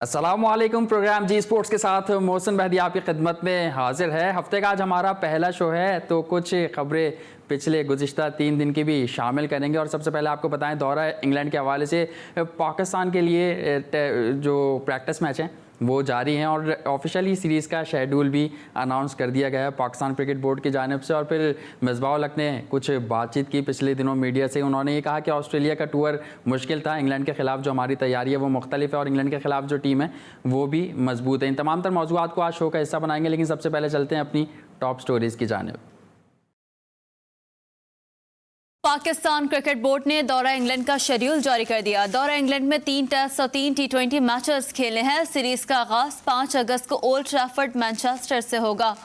अस्सलामुअलैकुम। प्रोग्राम जी स्पोर्ट्स के साथ मोहसिन बहदी आपकी खिदमत में हाजिर है। हफ्ते का आज हमारा पहला शो है तो कुछ खबरें पिछले गुज़िश्ता 3 दिन की भी शामिल करेंगे। और सबसे पहले आपको बताएं, दौरा इंग्लैंड के हवाले से पाकिस्तान के लिए जो प्रैक्टिस मैच हैं वो जारी हैं और ऑफिशियली सीरीज़ का शेड्यूल भी अनाउंस कर दिया गया है पाकिस्तान क्रिकेट बोर्ड की जानिब से। और फिर मिसबाह-उल हक ने कुछ बातचीत की पिछले दिनों मीडिया से। उन्होंने ये कहा कि ऑस्ट्रेलिया का टूर मुश्किल था, इंग्लैंड के ख़िलाफ़ जो हमारी तैयारी है वो मुख्तलिफ है और इंग्लैंड के ख़िलाफ़ जो टीम है वो भी मजबूत है। इन तमाम तर मौज़ूआत को आज शो का हिस्सा बनाएंगे, लेकिन सबसे पहले चलते हैं अपनी टॉप स्टोरीज़ की जानिब। पाकिस्तान क्रिकेट बोर्ड ने दौरा इंग्लैंड का शेड्यूल जारी कर दिया। दौरा इंग्लैंड में 3 टेस्ट और 3 T20 मैचेस खेले हैं। सीरीज का आगाज 5 अगस्त को ओल्ड ट्रैफर्ड मैनचेस्टर से होगा।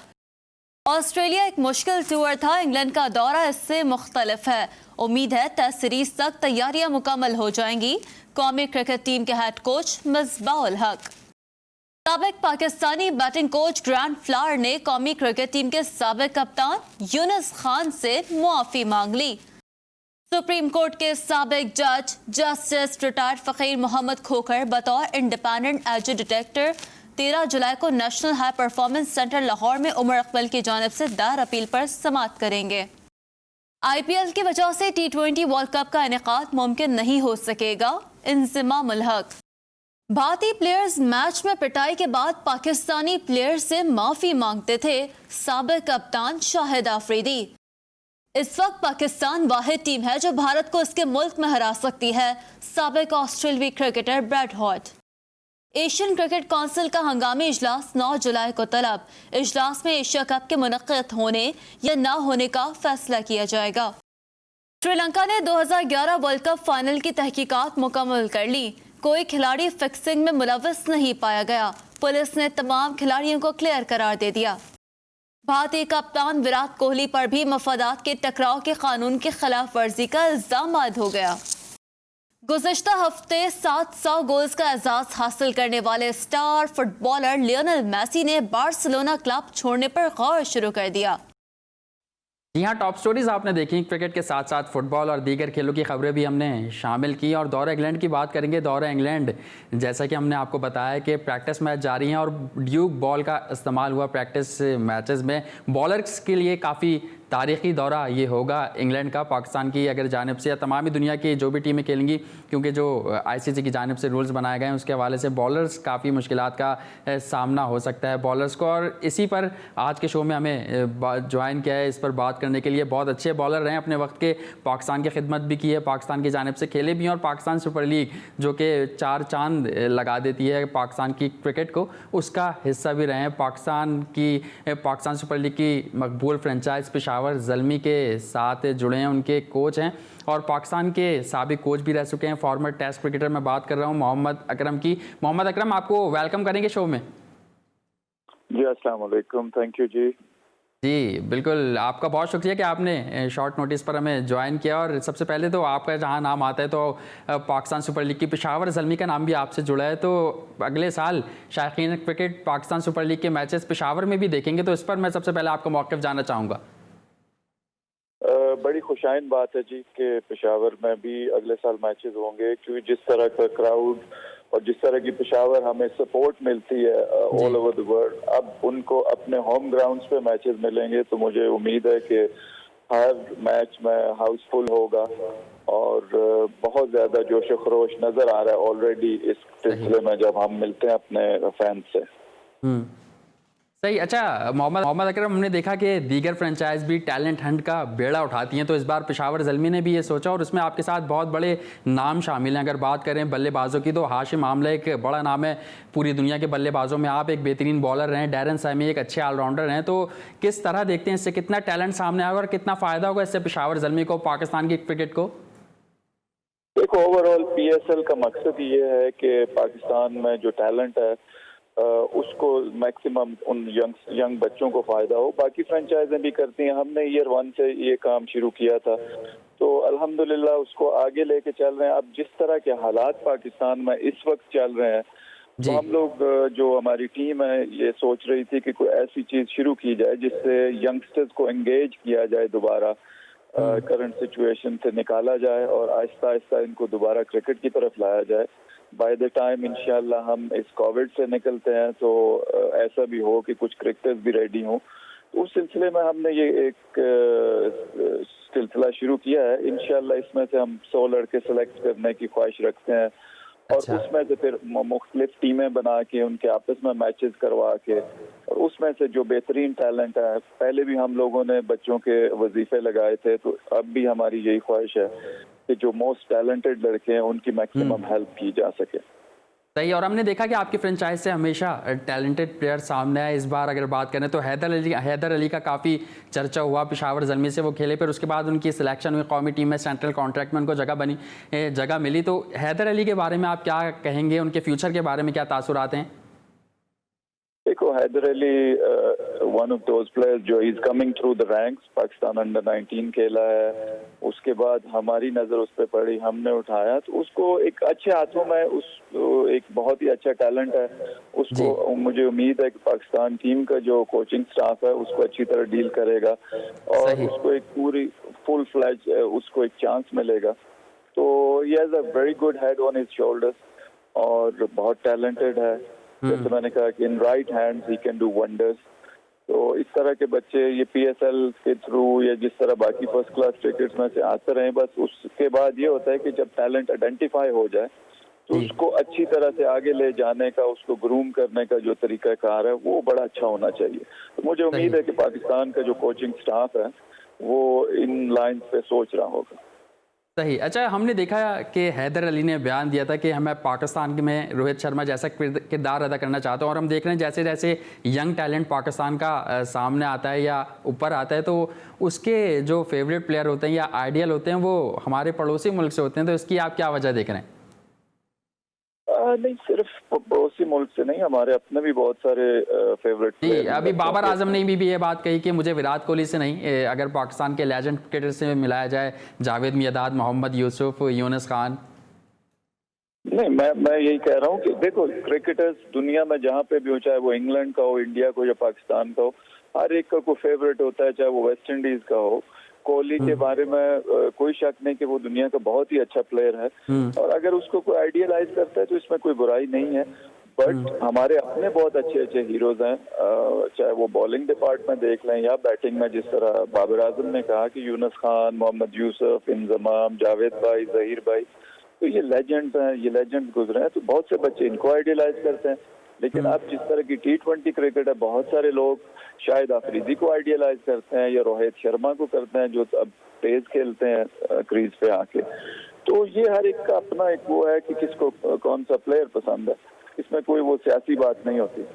ऑस्ट्रेलिया एक मुश्किल टूर था, इंग्लैंड का दौरा इससे मुख्तलिफ है। उम्मीद है टेस्ट सीरीज तक तैयारियां मुकम्मल हो जाएंगी। कौमी क्रिकेट टीम के हेड कोच मिसबाह-उल हक। साबिक Pakistani batting coach grant flower ने कौमी क्रिकेट टीम के साबिक कप्तान यूनुस खान से मुआफी मांग ली। सुप्रीम कोर्ट के साबिक जज जस्टिस रिटायर्ड फकीर मोहम्मद खोखर बतौर इंडिपेंडेंट एज डिटेक्टर 13 जुलाई को national high performance centre Lahore में उमर अकमल की जानिब से दायर अपील पर समाअत करेंगे। IPL की वजह से T20 वर्ल्ड कप का इनेकाद मुमकिन नहीं हो सकेगा। इंज़िमामुल हक। भारतीय प्लेयर्स मैच में पिटाई के बाद पाकिस्तानी प्लेयर से माफी मांगते थे। साबिक कप्तान शाहिद आफरीदी। इस वक्त पाकिस्तान वाहिद टीम है जो भारत को इसके मुल्क में हरा सकती है। साबिक ऑस्ट्रेलियाई क्रिकेटर ब्रैड हॉट। एशियन क्रिकेट काउंसिल का हंगामी इजलास 9 जुलाई को तलब। इजलास में एशिया कप के मुनक्किद होने या न होने का फैसला किया जाएगा। श्रीलंका ने 2011 वर्ल्ड कप फाइनल की तहकीकात मुकम्मल कर ली। कोई खिलाड़ी फिक्सिंग में मुलव्वस नहीं पाया गया। पुलिस ने तमाम खिलाड़ियों को क्लियर करार दे दिया। भारतीय कप्तान विराट कोहली पर भी मफादात के टकराव के कानून की खिलाफ वर्जी का इल्जाम आयद हो गया। गुज़िश्ता हफ्ते 700 गोल्स का एजाज हासिल करने वाले स्टार फुटबॉलर लियोनेल मेसी ने बार्सिलोना क्लब छोड़ने पर गौर शुरू कर दिया। जी हाँ, टॉप स्टोरीज आपने देखी। क्रिकेट के साथ साथ फुटबॉल और दीगर खेलों की खबरें भी हमने शामिल की और दौरा इंग्लैंड की बात करेंगे। दौरा इंग्लैंड, जैसा कि हमने आपको बताया कि प्रैक्टिस मैच जारी हैं और ड्यूक बॉल का इस्तेमाल हुआ प्रैक्टिस मैचेस में। बॉलर्स के लिए काफ़ी तारीख़ी दौरा ये होगा इंग्लैंड का, पाकिस्तान की अगर जानिब से या तमामी दुनिया की जो भी टीमें खेलेंगी, क्योंकि जो ICC की जानिब से रूल्स बनाए गए हैं उसके हवाले से बॉलर्स काफ़ी मुश्किलात का सामना हो सकता है बॉलर्स को। और इसी पर आज के शो में हमें ज्वाइन किया है इस पर बात करने के लिए। बहुत अच्छे बॉलर रहे अपने वक्त के, पाकिस्तान की खिदमत भी की है, पाकिस्तान की जानिब से खेले भी हैं और पाकिस्तान सुपर लीग जो कि 4 चांद लगा देती है पाकिस्तान की क्रिकेट को, उसका हिस्सा भी रहे हैं। पाकिस्तान सुपर लीग की मकबूल फ्रेंचाइज पेशावर ज़ल्मी के साथ जुड़े हैं, उनके कोच हैं और पाकिस्तान के साबिक कोच भी रह चुके हैं। फॉर्मर टेस्ट क्रिकेटर मैं बात कर रहा हूं मोहम्मद अकरम की। मोहम्मद अकरम, आपको वेलकम करेंगे शो में। जी अस्सलाम वालेकुम, थैंक यू जी। जी बिल्कुल, आपका बहुत शुक्रिया कि आपने शॉर्ट नोटिस पर हमें ज्वाइन किया। और सबसे पहले तो आपका जहां नाम आता है तो पाकिस्तान सुपर लीग की पेशावर ज़ल्मी का नाम भी आपसे जुड़ा है। तो अगले साल शायकीन क्रिकेट पाकिस्तान सुपर लीग के मैचेस पेशावर में भी देखेंगे, तो इस पर मैं सबसे पहले आपका मौक़िफ़ जानना चाहूँगा। बड़ी खुशाइन बात है जी कि पेशावर में भी अगले साल मैचेस होंगे, क्योंकि जिस तरह का क्राउड और जिस तरह की पेशावर हमें सपोर्ट मिलती है ऑल ओवर द वर्ल्ड, अब उनको अपने होम ग्राउंड्स पे मैचेस मिलेंगे तो मुझे उम्मीद है कि हर मैच में हाउसफुल होगा और बहुत ज़्यादा जोश व खरोश नज़र आ रहा है ऑलरेडी इस सिलसिले में जब हम मिलते हैं अपने फैंस से। सही। अच्छा मोहम्मद अकरम, हमने देखा कि दीगर फ्रेंचाइज भी टैलेंट हंट का बेड़ा उठाती हैं, तो इस बार पेशावर ज़ल्मी ने भी ये सोचा और उसमें आपके साथ बहुत बड़े नाम शामिल हैं। अगर बात करें बल्लेबाजों की तो हाशिम आमला एक बड़ा नाम है पूरी दुनिया के बल्लेबाजों में। आप एक बेहतरीन बॉलर रहे हैं, डैरन सैमी एक अच्छे ऑलराउंडर हैं। तो किस तरह देखते हैं इससे कितना टैलेंट सामने आएगा और कितना फ़ायदा होगा इससे पेशावर ज़ल्मी को, पाकिस्तान की क्रिकेट को? देखो, ओवरऑल PSL का मकसद ये है कि पाकिस्तान में जो टैलेंट है उसको मैक्सिमम उन यंग बच्चों को फायदा हो। बाकी फ्रेंचाइजें भी करती हैं, हमने ईयर 1 से ये काम शुरू किया था तो अल्हम्दुलिल्लाह उसको आगे लेके चल रहे हैं। अब जिस तरह के हालात पाकिस्तान में इस वक्त चल रहे हैं तो हम लोग जो हमारी टीम है ये सोच रही थी कि कोई ऐसी चीज शुरू की जाए जिससे यंगस्टर्स को एंगेज किया जाए, दोबारा करंट सिचुएशन से निकाला जाए और आहिस्ता आहिस्ता इनको दोबारा क्रिकेट की तरफ लाया जाए। बाय द टाइम इंशाल्लाह हम इस कोविड से निकलते हैं तो ऐसा भी हो कि कुछ क्रिकेटर्स भी रेडी हों। तो उस सिलसिले में हमने ये एक सिलसिला शुरू किया है। इंशाल्लाह इसमें से हम 100 लड़के सेलेक्ट करने की ख्वाहिश रखते हैं और अच्छा। उसमें से फिर मुख्तलिफ टीमें बना के उनके आपस में मैचेस करवा के और उसमें से जो बेहतरीन टैलेंट है, पहले भी हम लोगों ने बच्चों के वजीफे लगाए थे, तो अब भी हमारी यही ख्वाहिश है कि जो मोस्ट टैलेंटेड लड़के हैं उनकी मैक्सिमम हेल्प की जा सके। सही। और हमने देखा कि आपकी फ्रेंचाइज से हमेशा टैलेंटेड प्लेयर सामने आए। इस बार अगर बात करें तो हैदर अली का काफ़ी चर्चा हुआ, पेशावर ज़ल्मी से वो खेले, फिर उसके बाद उनकी सिलेक्शन हुई कौमी टीम में, सेंट्रल कॉन्ट्रैक्ट में उनको जगह मिली। तो हैदर अली के बारे में आप क्या कहेंगे, उनके फ्यूचर के बारे में क्या तासुरात हैं? देखो, Haider Ali one of those players जो is coming through the ranks. Pakistan under 19 खेला है, उसके बाद हमारी नज़र उस पर पड़ी, हमने उठाया, तो उसको एक अच्छे हाथों में एक बहुत ही अच्छा टैलेंट है उसको। मुझे उम्मीद है कि पाकिस्तान टीम का जो कोचिंग स्टाफ है उसको अच्छी तरह डील करेगा और उसको एक पूरी फुल फ्लैज उसको एक चांस मिलेगा। तो he has a very good head on his shoulders और बहुत टैलेंटेड है। जैसे मैंने कहा कि in right hands he can do wonders. तो इस तरह के बच्चे ये PSL के थ्रू या जिस तरह बाकी फर्स्ट क्लास क्रिकेट्स में से आते रहे, बस उसके बाद ये होता है कि जब टैलेंट आइडेंटिफाई हो जाए तो उसको अच्छी तरह से आगे ले जाने का, उसको ग्रूम करने का जो तरीकाकार है वो बड़ा अच्छा होना चाहिए। तो मुझे उम्मीद है कि पाकिस्तान का जो कोचिंग स्टाफ है वो इन लाइन्स पे सोच रहा होगा। सही। अच्छा, हमने देखा कि हैदर अली ने बयान दिया था कि हमें पाकिस्तान में रोहित शर्मा जैसा किरदार अदा करना चाहते हैं, और हम देख रहे हैं जैसे जैसे यंग टैलेंट पाकिस्तान का सामने आता है या ऊपर आता है तो उसके जो फेवरेट प्लेयर होते हैं या आइडियल होते हैं वो हमारे पड़ोसी मुल्क से होते हैं। तो इसकी आप क्या वजह देख रहे हैं? नहीं, सिर्फ पड़ोसी मुल्क से नहीं, हमारे अपने भी बहुत सारे फेवरेट जी। अभी बाबर आजम ने भी ये बात कही कि मुझे विराट कोहली से नहीं, अगर पाकिस्तान के लेजेंड क्रिकेटर से मिलाया जाए, जावेद मियांदाद, मोहम्मद यूसुफ, यूनुस खान। नहीं, मैं यही कह रहा हूँ कि देखो, क्रिकेटर्स दुनिया में जहाँ पे भी हो, चाहे वो इंग्लैंड का हो, इंडिया का हो या पाकिस्तान का हो, हर एक का कोई फेवरेट होता है, चाहे वो वेस्ट इंडीज का हो। कोहली के बारे में कोई शक नहीं कि वो दुनिया का बहुत ही अच्छा प्लेयर है और अगर उसको कोई आइडियलाइज करता है तो इसमें कोई बुराई नहीं है। बट हमारे अपने बहुत अच्छे अच्छे हीरोज हैं, चाहे वो बॉलिंग डिपार्टमेंट देख लें या बैटिंग में, जिस तरह बाबर आजम ने कहा कि यूनुस खान, मोहम्मद यूसुफ, इंजमाम, जावेद भाई, जहीर भाई, तो ये लेजेंड हैं, ये लेजेंड गुजरे हैं। तो बहुत से बच्चे इनको आइडियलाइज करते हैं। लेकिन अब जिस तरह की T20 क्रिकेट है, बहुत सारे लोग शायद अफरीदी को आइडियलाइज करते हैं या रोहित शर्मा को करते हैं जो अब तेज खेलते हैं क्रीज पे आके। तो ये हर एक का अपना एक वो है कि किसको कौन सा प्लेयर पसंद है, इसमें कोई वो सियासी बात नहीं होती।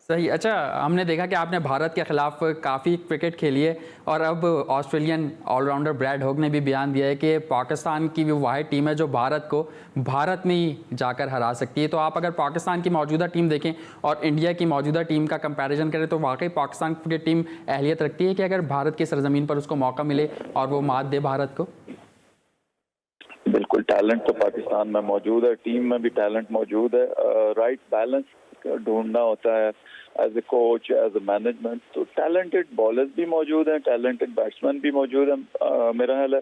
सही। अच्छा, हमने देखा कि आपने भारत के खिलाफ काफ़ी क्रिकेट खेली है और अब ऑस्ट्रेलियन ऑलराउंडर ब्रैड हॉग ने भी बयान दिया है कि पाकिस्तान की वो वाहिद टीम है जो भारत को भारत में ही जाकर हरा सकती है। तो आप अगर पाकिस्तान की मौजूदा टीम देखें और इंडिया की मौजूदा टीम का कंपैरिजन करें तो वाकई पाकिस्तान क्रिकेट टीम अहलियत रखती है कि अगर भारत की सरजमीन पर उसको मौका मिले और वो मात दे भारत को? बिल्कुल, टैलेंट तो पाकिस्तान में मौजूद है, टीम में भी टैलेंट मौजूद है। राइट बैलेंस ढूंढना होता है as a coach, as a management. तो टैलेंटेड बॉलर्स भी मौजूद हैं, टैलेंटेड बैट्समैन भी मौजूद हैं। मेरा ख्याल है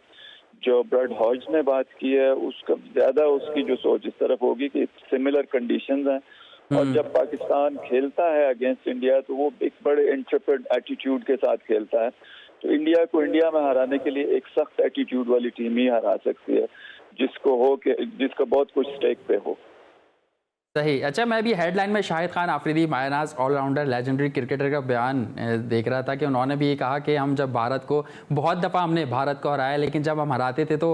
जो ब्रैड हॉज ने बात की है उसका ज्यादा उसकी जो सोच इस तरफ होगी कि सिमिलर कंडीशंस हैं और जब पाकिस्तान खेलता है अगेंस्ट इंडिया तो वो एक बड़े इंट्रेपिड एटीट्यूड के साथ खेलता है। तो इंडिया को इंडिया में हराने के लिए एक सख्त एटीट्यूड वाली टीम ही हरा सकती है जिसका बहुत कुछ स्टेक पे हो। सही। अच्छा, मैं भी हेडलाइन में शाहिद खान आफरीदी, मायनाज ऑलराउंडर लेजेंडरी क्रिकेटर का बयान देख रहा था कि उन्होंने भी ये कहा कि हम जब भारत को बहुत दफ़ा हमने भारत को हराया, लेकिन जब हम हराते थे तो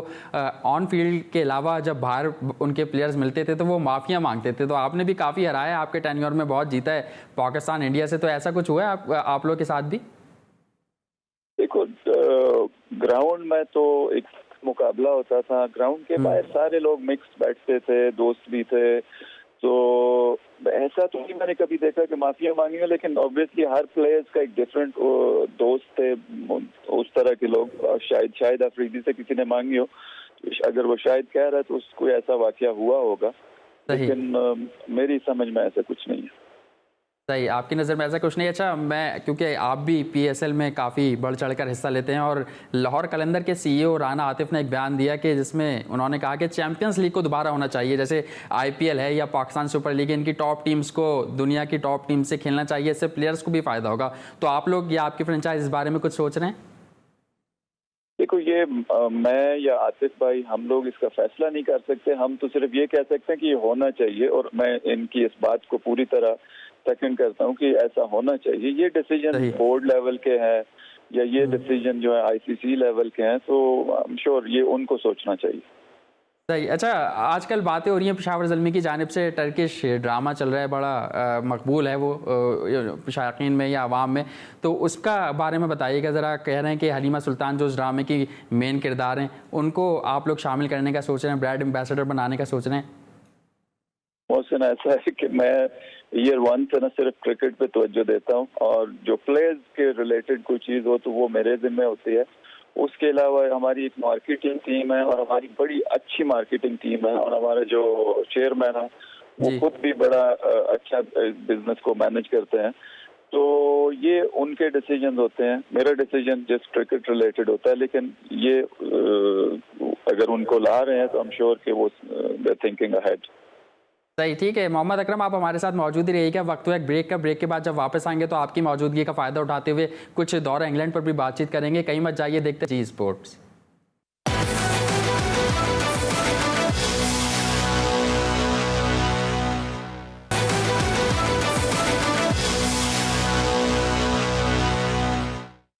ऑन फील्ड के अलावा जब बाहर उनके प्लेयर्स मिलते थे तो वो माफ़िया मांगते थे। तो आपने भी काफ़ी हराया, आपके टेन्योर में बहुत जीता है पाकिस्तान इंडिया से, तो ऐसा कुछ हुआ है आप लोग के साथ भी? देखो, ग्राउंड में तो एक मुकाबला होता था, ग्राउंड के बाहर सारे लोग मिक्स बैठते थे, दोस्त भी थे। तो ऐसा तो नहीं मैंने कभी देखा कि माफिया मांगी है, लेकिन ऑब्वियसली हर प्लेयर्स का एक डिफरेंट दोस्त थे, उस तरह के लोग। शायद अफरीदी से किसी ने मांगी हो, अगर वो शायद कह रहा है तो उसको ऐसा वाकया हुआ होगा, लेकिन मेरी समझ में ऐसा कुछ नहीं है। सही, आपकी नज़र में ऐसा कुछ नहीं। अच्छा, मैं क्योंकि आप भी पीएसएल में काफ़ी बढ़ चढ़कर हिस्सा लेते हैं और लाहौर कलंदर के सीईओ राना आतिफ ने एक बयान दिया कि जिसमें उन्होंने कहा कि चैंपियंस लीग को दोबारा होना चाहिए, जैसे आईपीएल है या पाकिस्तान सुपर लीग, इनकी टॉप टीम्स को दुनिया की टॉप टीम से खेलना चाहिए, इससे प्लेयर्स को भी फ़ायदा होगा। तो आप लोग या आपकी फ्रेंचाइज इस बारे में कुछ सोच रहे हैं? देखो, ये मैं या आतिफ भाई हम लोग इसका फैसला नहीं कर सकते। हम तो सिर्फ ये कह सकते हैं कि ये होना चाहिए, और मैं इनकी इस बात को पूरी तरह सेकंड करता हूँ कि ऐसा होना चाहिए। ये डिसीजन बोर्ड लेवल के हैं या ये डिसीजन जो है आईसीसी लेवल के हैं, तो आई एम श्योर ये उनको सोचना चाहिए। सही। अच्छा, आजकल बातें हो रही हैं पेशावर ज़ल्मी की जानिब से टर्किश ड्रामा चल रहा है, बड़ा मकबूल है वो शायकीन में या आवाम में, तो उसका बारे में बताइएगा ज़रा। कह रहे हैं कि हलीमा सुल्तान जो उस ड्रामे की मेन किरदार हैं, उनको आप लोग शामिल करने का सोच रहे हैं, ब्रांड एम्बेसडर बनाने का सोच रहे हैं। मोहसिन, ऐसा है कि मैं ईयर 1 से न सिर्फ क्रिकेट पे तवज्जो देता हूँ, और जो प्लेयर्स के रिलेटेड कोई चीज़ हो तो वो मेरे ज़िम्मे होती है। उसके अलावा हमारी एक मार्केटिंग टीम है, और हमारी बड़ी अच्छी मार्केटिंग टीम है, और हमारा जो चेयरमैन है वो खुद भी बड़ा अच्छा बिजनेस को मैनेज करते हैं। तो ये उनके डिसीजन होते हैं, मेरा डिसीजन जस्ट क्रिकेट रिलेटेड होता है, लेकिन ये अगर उनको ला रहे हैं तो आई एम श्योर कि वो दे आर थिंकिंग अहेड। सही, ठीक है। मोहम्मद अकरम, आप हमारे साथ मौजूद ही रहिएगा। वक्त हुआ एक ब्रेक का। ब्रेक के बाद जब वापस आएंगे तो आपकी मौजूदगी का फ़ायदा उठाते हुए कुछ दौरा इंग्लैंड पर भी बातचीत करेंगे। कहीं मत जाइए, देखते जी स्पोर्ट्स।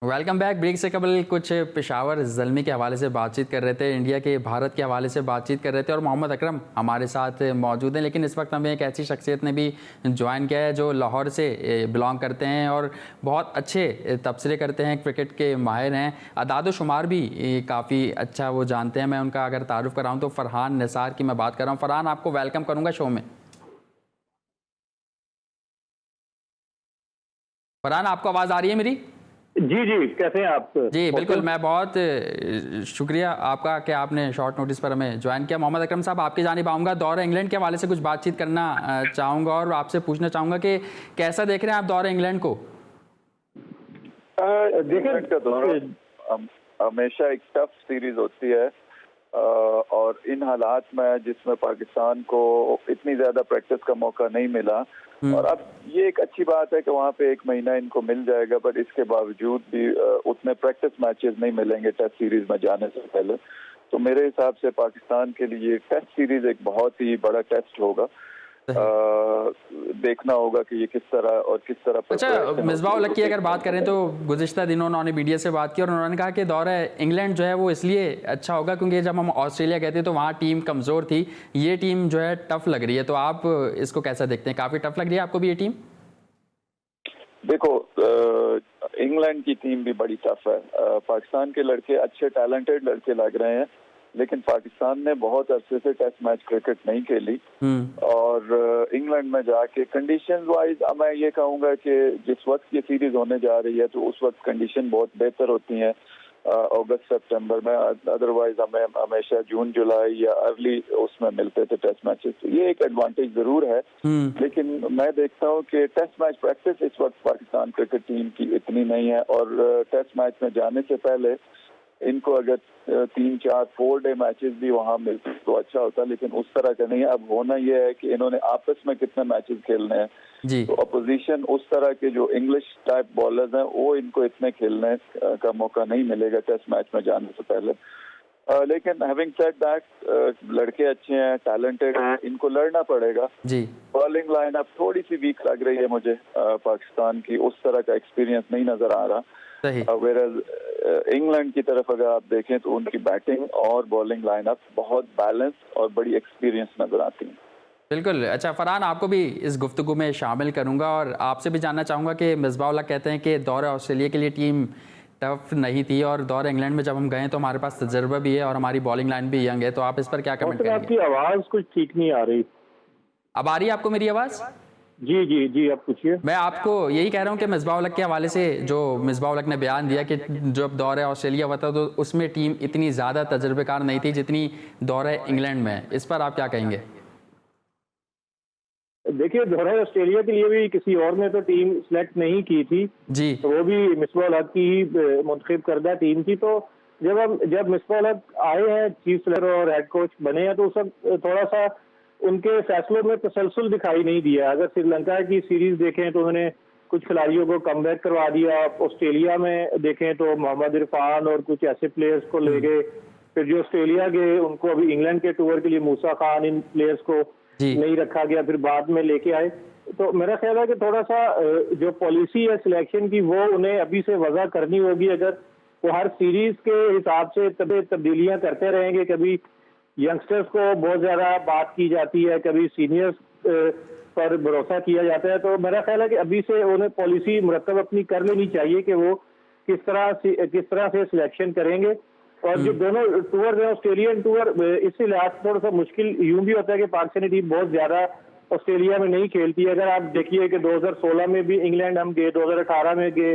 Welcome back. ब्रेक से कबल कुछ पेशावर ज़ल्मी के हवाले से बातचीत कर रहे थे, इंडिया के भारत के हवाले से बातचीत कर रहे थे, और मोहम्मद अकरम हमारे साथ मौजूद हैं। लेकिन इस वक्त हमें एक ऐसी शख्सियत ने भी ज्वाइन किया है जो लाहौर से बिलोंग करते हैं और बहुत अच्छे तबसरे करते हैं, क्रिकेट के माहिर हैं, अदाद शुमार भी काफ़ी अच्छा वो जानते हैं। मैं उनका अगर तारुफ कराऊँ तो फ़रहान निसार की मैं बात कर रहा हूँ। फ़रहान, आपको वेलकम करूँगा शो में। फ़रहान, आपको आवाज़ आ रही है मेरी? जी जी, कैसे हैं आप? जी बिल्कुल, मैं बहुत शुक्रिया आपका कि आपने शॉर्ट नोटिस पर हमें ज्वाइन किया। मोहम्मद अकरम साहब, आपकी जानिब आऊँगा। दौरा इंग्लैंड के हवाले से कुछ बातचीत करना चाहूँगा और आपसे पूछना चाहूँगा कि कैसा देख रहे हैं आप दौरा इंग्लैंड को? इंग्लैंड का दौरा हमेशा एक टफ सीरीज होती है, और इन हालात में जिसमें पाकिस्तान को इतनी ज़्यादा प्रैक्टिस का मौका नहीं मिला, और अब ये एक अच्छी बात है कि वहाँ पे एक महीना इनको मिल जाएगा, पर इसके बावजूद भी उतने प्रैक्टिस मैचेस नहीं मिलेंगे टेस्ट सीरीज में जाने से पहले। तो मेरे हिसाब से पाकिस्तान के लिए टेस्ट सीरीज एक बहुत ही बड़ा टेस्ट होगा। देखना होगा कि ये किस तरह अच्छा, मिसबाह-उल-हक की अगर बात करें तो गुज़िश्ता दिनों उन्होंने मीडिया से बात की और उन्होंने कहा कि दौरा इंग्लैंड जो है वो इसलिए अच्छा होगा क्योंकि जब हम ऑस्ट्रेलिया गए थे तो वहाँ टीम कमज़ोर थी, ये टीम जो है टफ लग रही है। तो आप इसको कैसा देखते हैं? काफ़ी टफ लग रही है आपको भी ये टीम? देखो, इंग्लैंड की टीम भी बड़ी टफ है। पाकिस्तान के लड़के अच्छे टैलेंटेड लड़के लग रहे हैं, लेकिन पाकिस्तान ने बहुत अरसे से टेस्ट मैच क्रिकेट नहीं खेली, और इंग्लैंड में जाके कंडीशन वाइज मैं ये कहूँगा कि जिस वक्त ये सीरीज होने जा रही है तो उस वक्त कंडीशन बहुत बेहतर होती हैं अगस्त सितंबर में। अदरवाइज हमें हमेशा जून जुलाई या अर्ली उसमें मिलते थे टेस्ट मैचेस। ये एक एडवांटेज जरूर है, लेकिन मैं देखता हूँ कि टेस्ट मैच प्रैक्टिस इस वक्त पाकिस्तान क्रिकेट टीम की इतनी नहीं है, और टेस्ट मैच में जाने से पहले इनको अगर 3-4 डे मैचेस भी वहाँ मिलते तो अच्छा होता, लेकिन उस तरह का नहीं है। अब होना यह है कि इन्होंने आपस में कितने मैचेस खेलने हैं, तो अपोजिशन उस तरह के जो इंग्लिश टाइप बॉलर्स हैं वो इनको इतने खेलने का मौका नहीं मिलेगा टेस्ट मैच में जाने से पहले। लेकिन हैविंग सेड दैट, लड़के अच्छे हैं, टैलेंटेड हैं, इनको लड़ना पड़ेगा। बॉलिंग लाइनअप थोड़ी सी वीक लग रही है मुझे पाकिस्तान की, उस तरह का एक्सपीरियंस नहीं नजर आ रहा। इंग्लैंड की तरफ अगर आप देखें तो उनकी बैटिंग और बॉलिंग लाइनअप बहुत बैलेंस और बड़ी एक्सपीरियंस नजर आती है। बिल्कुल। अच्छा फ़रहान, आपको भी इस गुफ्तगू में शामिल करूंगा और आपसे भी जानना चाहूँगा कि मिसबाह-उल-हक कहते हैं कि दौरा ऑस्ट्रेलिया के लिए टीम टफ नहीं थी और दौरा इंग्लैंड में जब हम गए तो हमारे पास तजर्बा भी है और हमारी बॉलिंग लाइन भी यंग है। तो आप इस पर क्या कमेंट करेंगे? आपकी आवाज़ कुछ ठीक नहीं आ रही। अब आ रही है आपको मेरी आवाज़? जी जी जी, आप पूछिए। मैं आपको यही कह रहा हूँ कि मिसबाह-उल-हक के हवाले से जो मिसबाह-उल-हक ने बयान दिया कि जब दौरा ऑस्ट्रेलिया हुआ था तो उसमें टीम इतनी ज़्यादा तजर्बेकार नहीं थी जितनी दौरा इंग्लैंड में है, इस पर आप क्या कहेंगे? देखिए, दोहरा ऑस्ट्रेलिया के लिए भी किसी और ने तो टीम सेलेक्ट नहीं की थी, जी। तो वो भी मिसबाह उल हक की ही मुंतखब करदा टीम थी। तो जब मिसबाह उल हक आए हैं चीफ सेलेक्टर और हेड कोच बने हैं, तो उस वक्त थोड़ा सा उनके फैसलों में तसलसल दिखाई नहीं दिया। अगर श्रीलंका की सीरीज देखें तो उन्होंने कुछ खिलाड़ियों को कमबैक करवा दिया। ऑस्ट्रेलिया में देखें तो मोहम्मद इरफान और कुछ ऐसे प्लेयर्स को ले गए। फिर जो ऑस्ट्रेलिया गए उनको अभी इंग्लैंड के टूर के लिए मूसा खान, इन प्लेयर्स को नहीं रखा गया, फिर बाद में लेके आए। तो मेरा ख्याल है कि थोड़ा सा जो पॉलिसी है सिलेक्शन की, वो उन्हें अभी से वजह करनी होगी। अगर वो हर सीरीज के हिसाब से तब्दीलियां करते रहेंगे, कभी यंगस्टर्स को बहुत ज्यादा बात की जाती है, कभी सीनियर्स पर भरोसा किया जाता है, तो मेरा ख्याल है कि अभी से उन्हें पॉलिसी मुरतब अपनी कर लेनी चाहिए कि वो किस तरह से सिलेक्शन करेंगे। और जो दोनों टूर है, ऑस्ट्रेलियन टूर, इसी लिहाज से थोड़ा सा मुश्किल यूं भी होता है कि पाकिस्तानी टीम बहुत ज्यादा ऑस्ट्रेलिया में नहीं खेलती है। अगर आप देखिए कि 2016 में भी इंग्लैंड हम गए, 2018 में गए,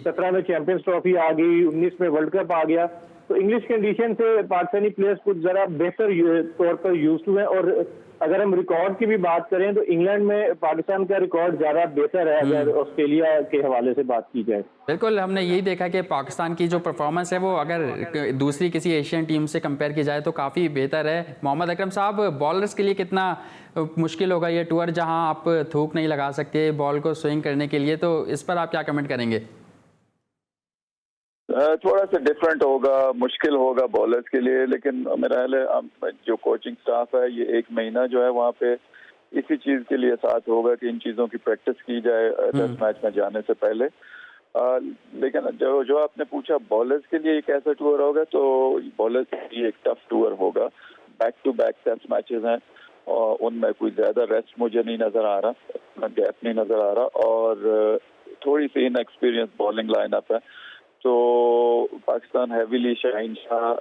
17 में चैंपियंस ट्रॉफी आ गई, 19 में वर्ल्ड कप आ गया। तो इंग्लिश कंडीशन से पाकिस्तानी प्लेयर्स कुछ जरा बेहतर तौर पर यूज टू है। और अगर हम रिकॉर्ड की भी बात करें तो इंग्लैंड में पाकिस्तान का रिकॉर्ड ज्यादा बेहतर है अगर ऑस्ट्रेलिया के हवाले से बात की जाए। बिल्कुल, हमने यही देखा कि पाकिस्तान की जो परफॉर्मेंस है वो अगर दूसरी किसी एशियन टीम से कंपेयर की जाए तो काफ़ी बेहतर है। मोहम्मद अकरम साहब, बॉलर्स के लिए कितना मुश्किल होगा ये टूर, जहां आप थूक नहीं लगा सकते बॉल को स्विंग करने के लिए, तो इस पर आप क्या कमेंट करेंगे? थोड़ा सा डिफरेंट होगा, मुश्किल होगा बॉलर्स के लिए, लेकिन मेरा ख्याल है जो कोचिंग स्टाफ है ये एक महीना जो है वहाँ पे इसी चीज़ के लिए साथ होगा कि इन चीज़ों की प्रैक्टिस की जाए टेस्ट मैच में जाने से पहले। लेकिन जो आपने पूछा बॉलर्स के लिए एक ऐसा टूर होगा, तो बॉलर्स के लिए एक टफ टूर होगा। Back to back test matches हैं और उनमें कोई ज़्यादा रेस्ट मुझे नहीं नज़र आ रहा, गैप नहीं नज़र आ रहा, और थोड़ी सी इनएक्सपीरियंस बॉलिंग लाइनअप है। तो पाकिस्तान हैवीली शाहीन शाह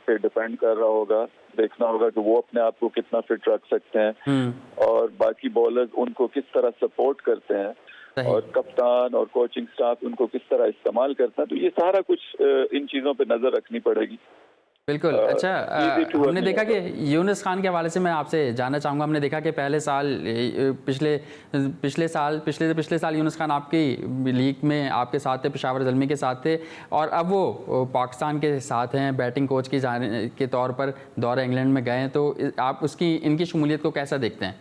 पे डिपेंड कर रहा होगा, देखना होगा कि वो अपने आप को कितना फिट रख सकते हैं और बाकी बॉलर्स उनको किस तरह सपोर्ट करते हैं और कप्तान और कोचिंग स्टाफ उनको किस तरह इस्तेमाल करता है। तो ये सारा कुछ इन चीज़ों पे नज़र रखनी पड़ेगी। बिल्कुल। अच्छा, हमने देखा कि यूनुस खान के हवाले से मैं आपसे जानना चाहूँगा। हमने देखा कि पिछले साल यूनुस खान आपकी लीग में आपके साथ थे, पेशावर ज़ल्मी के साथ थे, और अब वो पाकिस्तान के साथ हैं, बैटिंग कोच के तौर पर दौरे इंग्लैंड में गए हैं। तो आप इनकी शमूलियत को कैसा देखते हैं?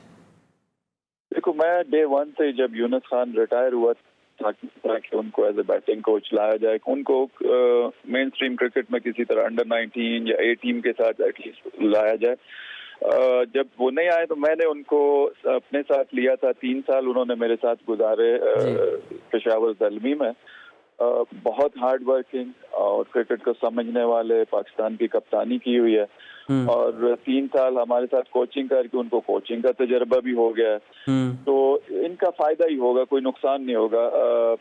देखो, मैं डे वन से जब यूनुस खान रिटायर हुआ ताकि उनको एज ए बैटिंग कोच लाया जाए, उनको मेन स्ट्रीम क्रिकेट में किसी तरह अंडर 19 या A टीम के साथ एटलीस्ट लाया जाए। जब वो नहीं आए तो मैंने उनको अपने साथ लिया था। 3 साल उन्होंने मेरे साथ गुजारे पेशावर ज़ल्मी में। बहुत हार्ड वर्किंग और क्रिकेट को समझने वाले, पाकिस्तान की कप्तानी की हुई है और 3 साल हमारे साथ कोचिंग करके उनको कोचिंग का तजर्बा भी हो गया है। तो इनका फायदा ही होगा, कोई नुकसान नहीं होगा।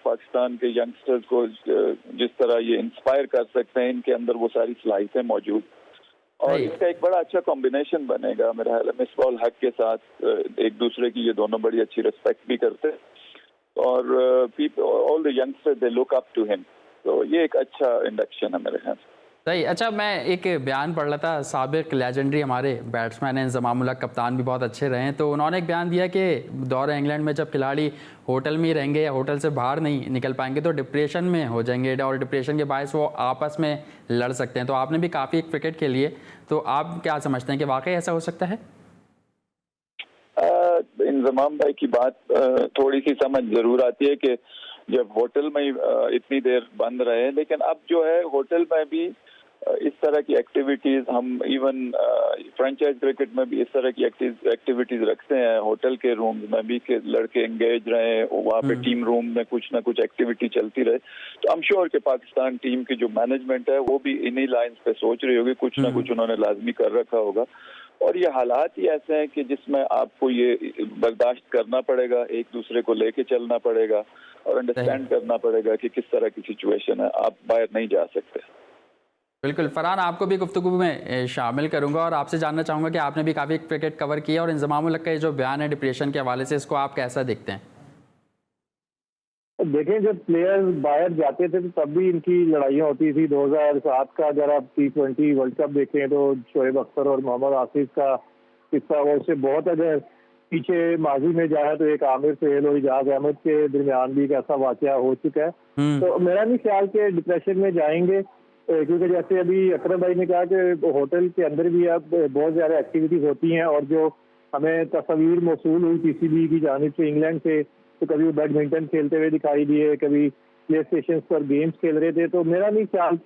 पाकिस्तान के यंगस्टर्स को जिस तरह ये इंस्पायर कर सकते हैं, इनके अंदर वो सारी सलाहियतें मौजूद, और इसका एक बड़ा अच्छा कॉम्बिनेशन बनेगा मेरा ख्याल है। मिसबाह उल हक के साथ एक दूसरे की ये दोनों बड़ी अच्छी रिस्पेक्ट भी करते हैं और all the youngsters they look up to him. तो ये एक अच्छा इंडक्शन है मेरे ख्याल से। सही। अच्छा, मैं एक बयान पढ़ रहा था, साबिक लेजेंडरी हमारे बैट्समैन हैं इंजमाम उल हक, कप्तान भी बहुत अच्छे रहे हैं, तो उन्होंने एक बयान दिया कि दौरे इंग्लैंड में जब खिलाड़ी होटल में ही रहेंगे या होटल से बाहर नहीं निकल पाएंगे तो डिप्रेशन में हो जाएंगे और डिप्रेशन के बायस वो आपस में लड़ सकते हैं। तो आपने भी काफ़ी क्रिकेट खेली है, तो आप क्या समझते हैं कि वाकई ऐसा हो सकता है? इंजमाम भाई की बात थोड़ी सी समझ जरूर आती है कि जब होटल में इतनी देर बंद रहे, लेकिन अब जो है होटल में भी इस तरह की एक्टिविटीज हम इवन फ्रेंचाइज क्रिकेट में भी इस तरह की एक्टिविटीज रखते हैं होटल के रूम्स में भी कि लड़के एंगेज रहे, वहाँ पे टीम रूम में कुछ ना कुछ एक्टिविटी चलती रहे। तो आई एम श्योर कि पाकिस्तान टीम की जो मैनेजमेंट है वो भी इन्हीं लाइंस पे सोच रही होगी, कुछ ना कुछ उन्होंने लाजमी कर रखा होगा। और ये हालात ही ऐसे हैं कि जिसमें आपको ये बर्दाश्त करना पड़ेगा, एक दूसरे को लेके चलना पड़ेगा और अंडरस्टैंड करना पड़ेगा कि किस तरह की सिचुएशन है, आप बाहर नहीं जा सकते। बिल्कुल। फरहान, आपको भी गुफ्तगू में शामिल करूंगा और आपसे जानना चाहूँगा कि आपने भी काफ़ी क्रिकेट कवर किया और इंजमाम उल हक का ये जो बयान है डिप्रेशन के हवाले से, इसको आप कैसा देखते हैं? देखें, जब प्लेयर्स बाहर जाते थे तो तब भी इनकी लड़ाइयाँ होती थी। 2007 का अगर आप T20 वर्ल्ड कप देखें तो शोएब अख्तर और मोहम्मद आसिफ का किस्सा वो उससे बहुत अगर पीछे माजी में जाए तो एक आमिर सुहेल और इजाज अहमद के दरमियान भी एक ऐसा वाकया हो चुका है। तो मेरा नहीं ख्याल कि डिप्रेशन में जाएंगे, क्योंकि जैसे अभी अकरम भाई ने कहा कि होटल के अंदर भी अब बहुत ज़्यादा एक्टिविटीज़ होती हैं, और जो हमें तस्वीर मौसूल हुई पीसीबी की जानिब से इंग्लैंड से, तो कभी वो बैडमिंटन खेलते हुए दिखाई दिए, कभी प्ले स्टेशन पर गेम्स खेल रहे थे। तो मेरा नहीं ख्याल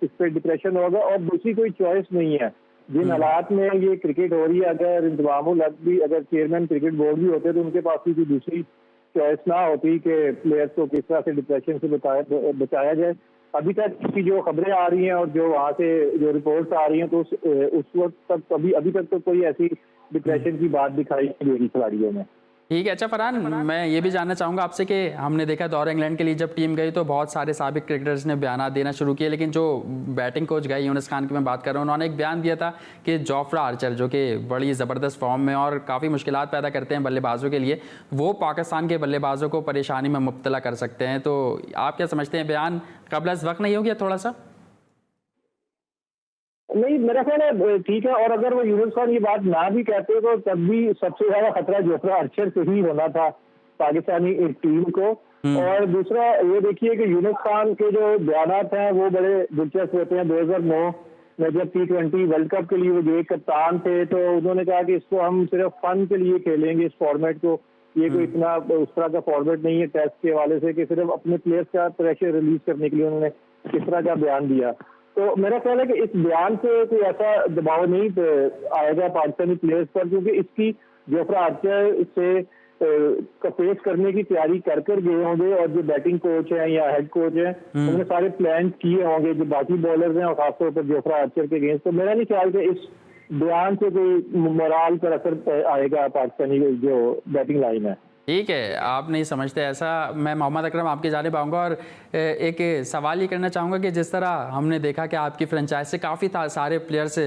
इस पर डिप्रेशन होगा, और दूसरी कोई चॉइस नहीं है जिन हालात में ये क्रिकेट हो रही है। अगर इंतजामुल हक भी, अगर चेयरमैन क्रिकेट बोर्ड भी होते तो उनके पास भी कोई दूसरी चॉइस ना होती कि प्लेयर्स को किस तरह से डिप्रेशन से बचाया जाए। अभी तक की जो खबरें आ रही हैं और जो वहाँ से जो रिपोर्ट्स आ रही हैं, तो उस वक्त तक अभी तक तो कोई ऐसी डिप्रेशन की बात दिखाई नहीं दे खिलाड़ियों में। ठीक है। अच्छा फरहान, मैं ये भी जानना चाहूँगा आपसे कि हमने देखा दौरे इंग्लैंड के लिए जब टीम गई तो बहुत सारे साबिक क्रिकेटर्स ने बयान देना शुरू किए, लेकिन जो बैटिंग कोच गए यूनुस खान की मैं बात कर रहा हूँ, उन्होंने एक बयान दिया था कि जोफ्रा आर्चर, जो कि बड़ी ज़बरदस्त फॉर्म में और काफ़ी मुश्किलात पैदा करते हैं बल्लेबाजों के लिए, वो पाकिस्तान के बल्लेबाजों को परेशानी में मुब्तला कर सकते हैं। तो आप क्या समझते हैं, बयान क़ब्ल अज़ वक्त नहीं हो गया थोड़ा सा? नहीं, मेरा ख्याल है ठीक है। और अगर वो यूनुस खान ये बात ना भी कहते तो तब भी सबसे ज्यादा खतरा जोफ्रा आर्चर से ही होना था पाकिस्तानी टीम को। और दूसरा ये देखिए कि यूनुस खान के जो बयान हैं वो बड़े दिलचस्प होते हैं। 2009 में जब T20 वर्ल्ड कप के लिए वो गए कप्तान थे, तो उन्होंने कहा कि इसको हम सिर्फ फन के लिए खेलेंगे, इस फॉर्मेट को, ये कोई इतना उस तरह का फॉर्मेट नहीं है टेस्ट के हवाले से कि सिर्फ अपने प्लेयर्स का प्रेशर रिलीज करने के लिए उन्होंने इस तरह का बयान दिया। तो मेरा ख्याल है कि इस बयान से कोई ऐसा दबाव नहीं आएगा पाकिस्तानी प्लेयर्स पर, क्योंकि इसकी जोफ्रा आर्चर से फेस करने की तैयारी कर गए होंगे, और जो बैटिंग कोच हैं या हेड कोच हैं उन्होंने सारे प्लान किए होंगे जो बाकी बॉलर्स हैं, और खासतौर पर जोफ्रा आर्चर के अगेंस्ट। तो मेरा नहीं ख्याल कि इस बयान से कोई मोराल पर असर आएगा पाकिस्तानी जो बैटिंग लाइन है। ठीक है, आप नहीं समझते ऐसा। मैं मोहम्मद अकरम आपकी जानिब आऊँगा और एक सवाल ये करना चाहूँगा कि जिस तरह हमने देखा कि आपकी फ्रेंचाइज से काफ़ी सारे प्लेयर्स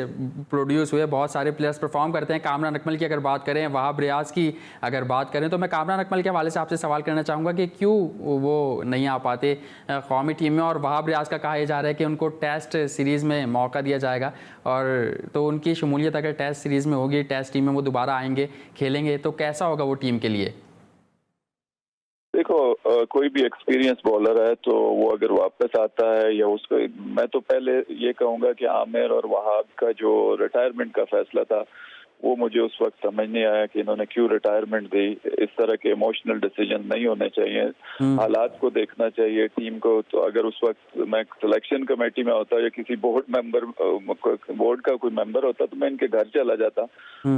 प्रोड्यूस हुए, बहुत सारे प्लेयर्स परफॉर्म करते हैं। कामरान अकमल की अगर बात करें, वहाब रियाज की अगर बात करें, तो मैं कामरान अकमल के हवाले से आपसे सवाल करना चाहूँगा कि क्यों वो नहीं आ पाते कौमी टीम में। और वहाब रियाज का कहा जा रहा है कि उनको टेस्ट सीरीज़ में मौका दिया जाएगा, और तो उनकी शमूलियत अगर टेस्ट सीरीज़ में होगी, टेस्ट टीम में वो दोबारा आएंगे, खेलेंगे, तो कैसा होगा वो टीम के लिए? देखो, कोई भी एक्सपीरियंस बॉलर है तो वो अगर वापस आता है, या उसको, मैं तो पहले ये कहूँगा कि आमिर और वहाब का जो रिटायरमेंट का फैसला था वो मुझे उस वक्त समझ नहीं आया कि इन्होंने क्यों रिटायरमेंट दी। इस तरह के इमोशनल डिसीजन नहीं होने चाहिए, हालात को देखना चाहिए टीम को। तो अगर उस वक्त मैं सिलेक्शन कमेटी में होता या किसी बोर्ड का कोई मेंबर होता तो मैं इनके घर चला जाता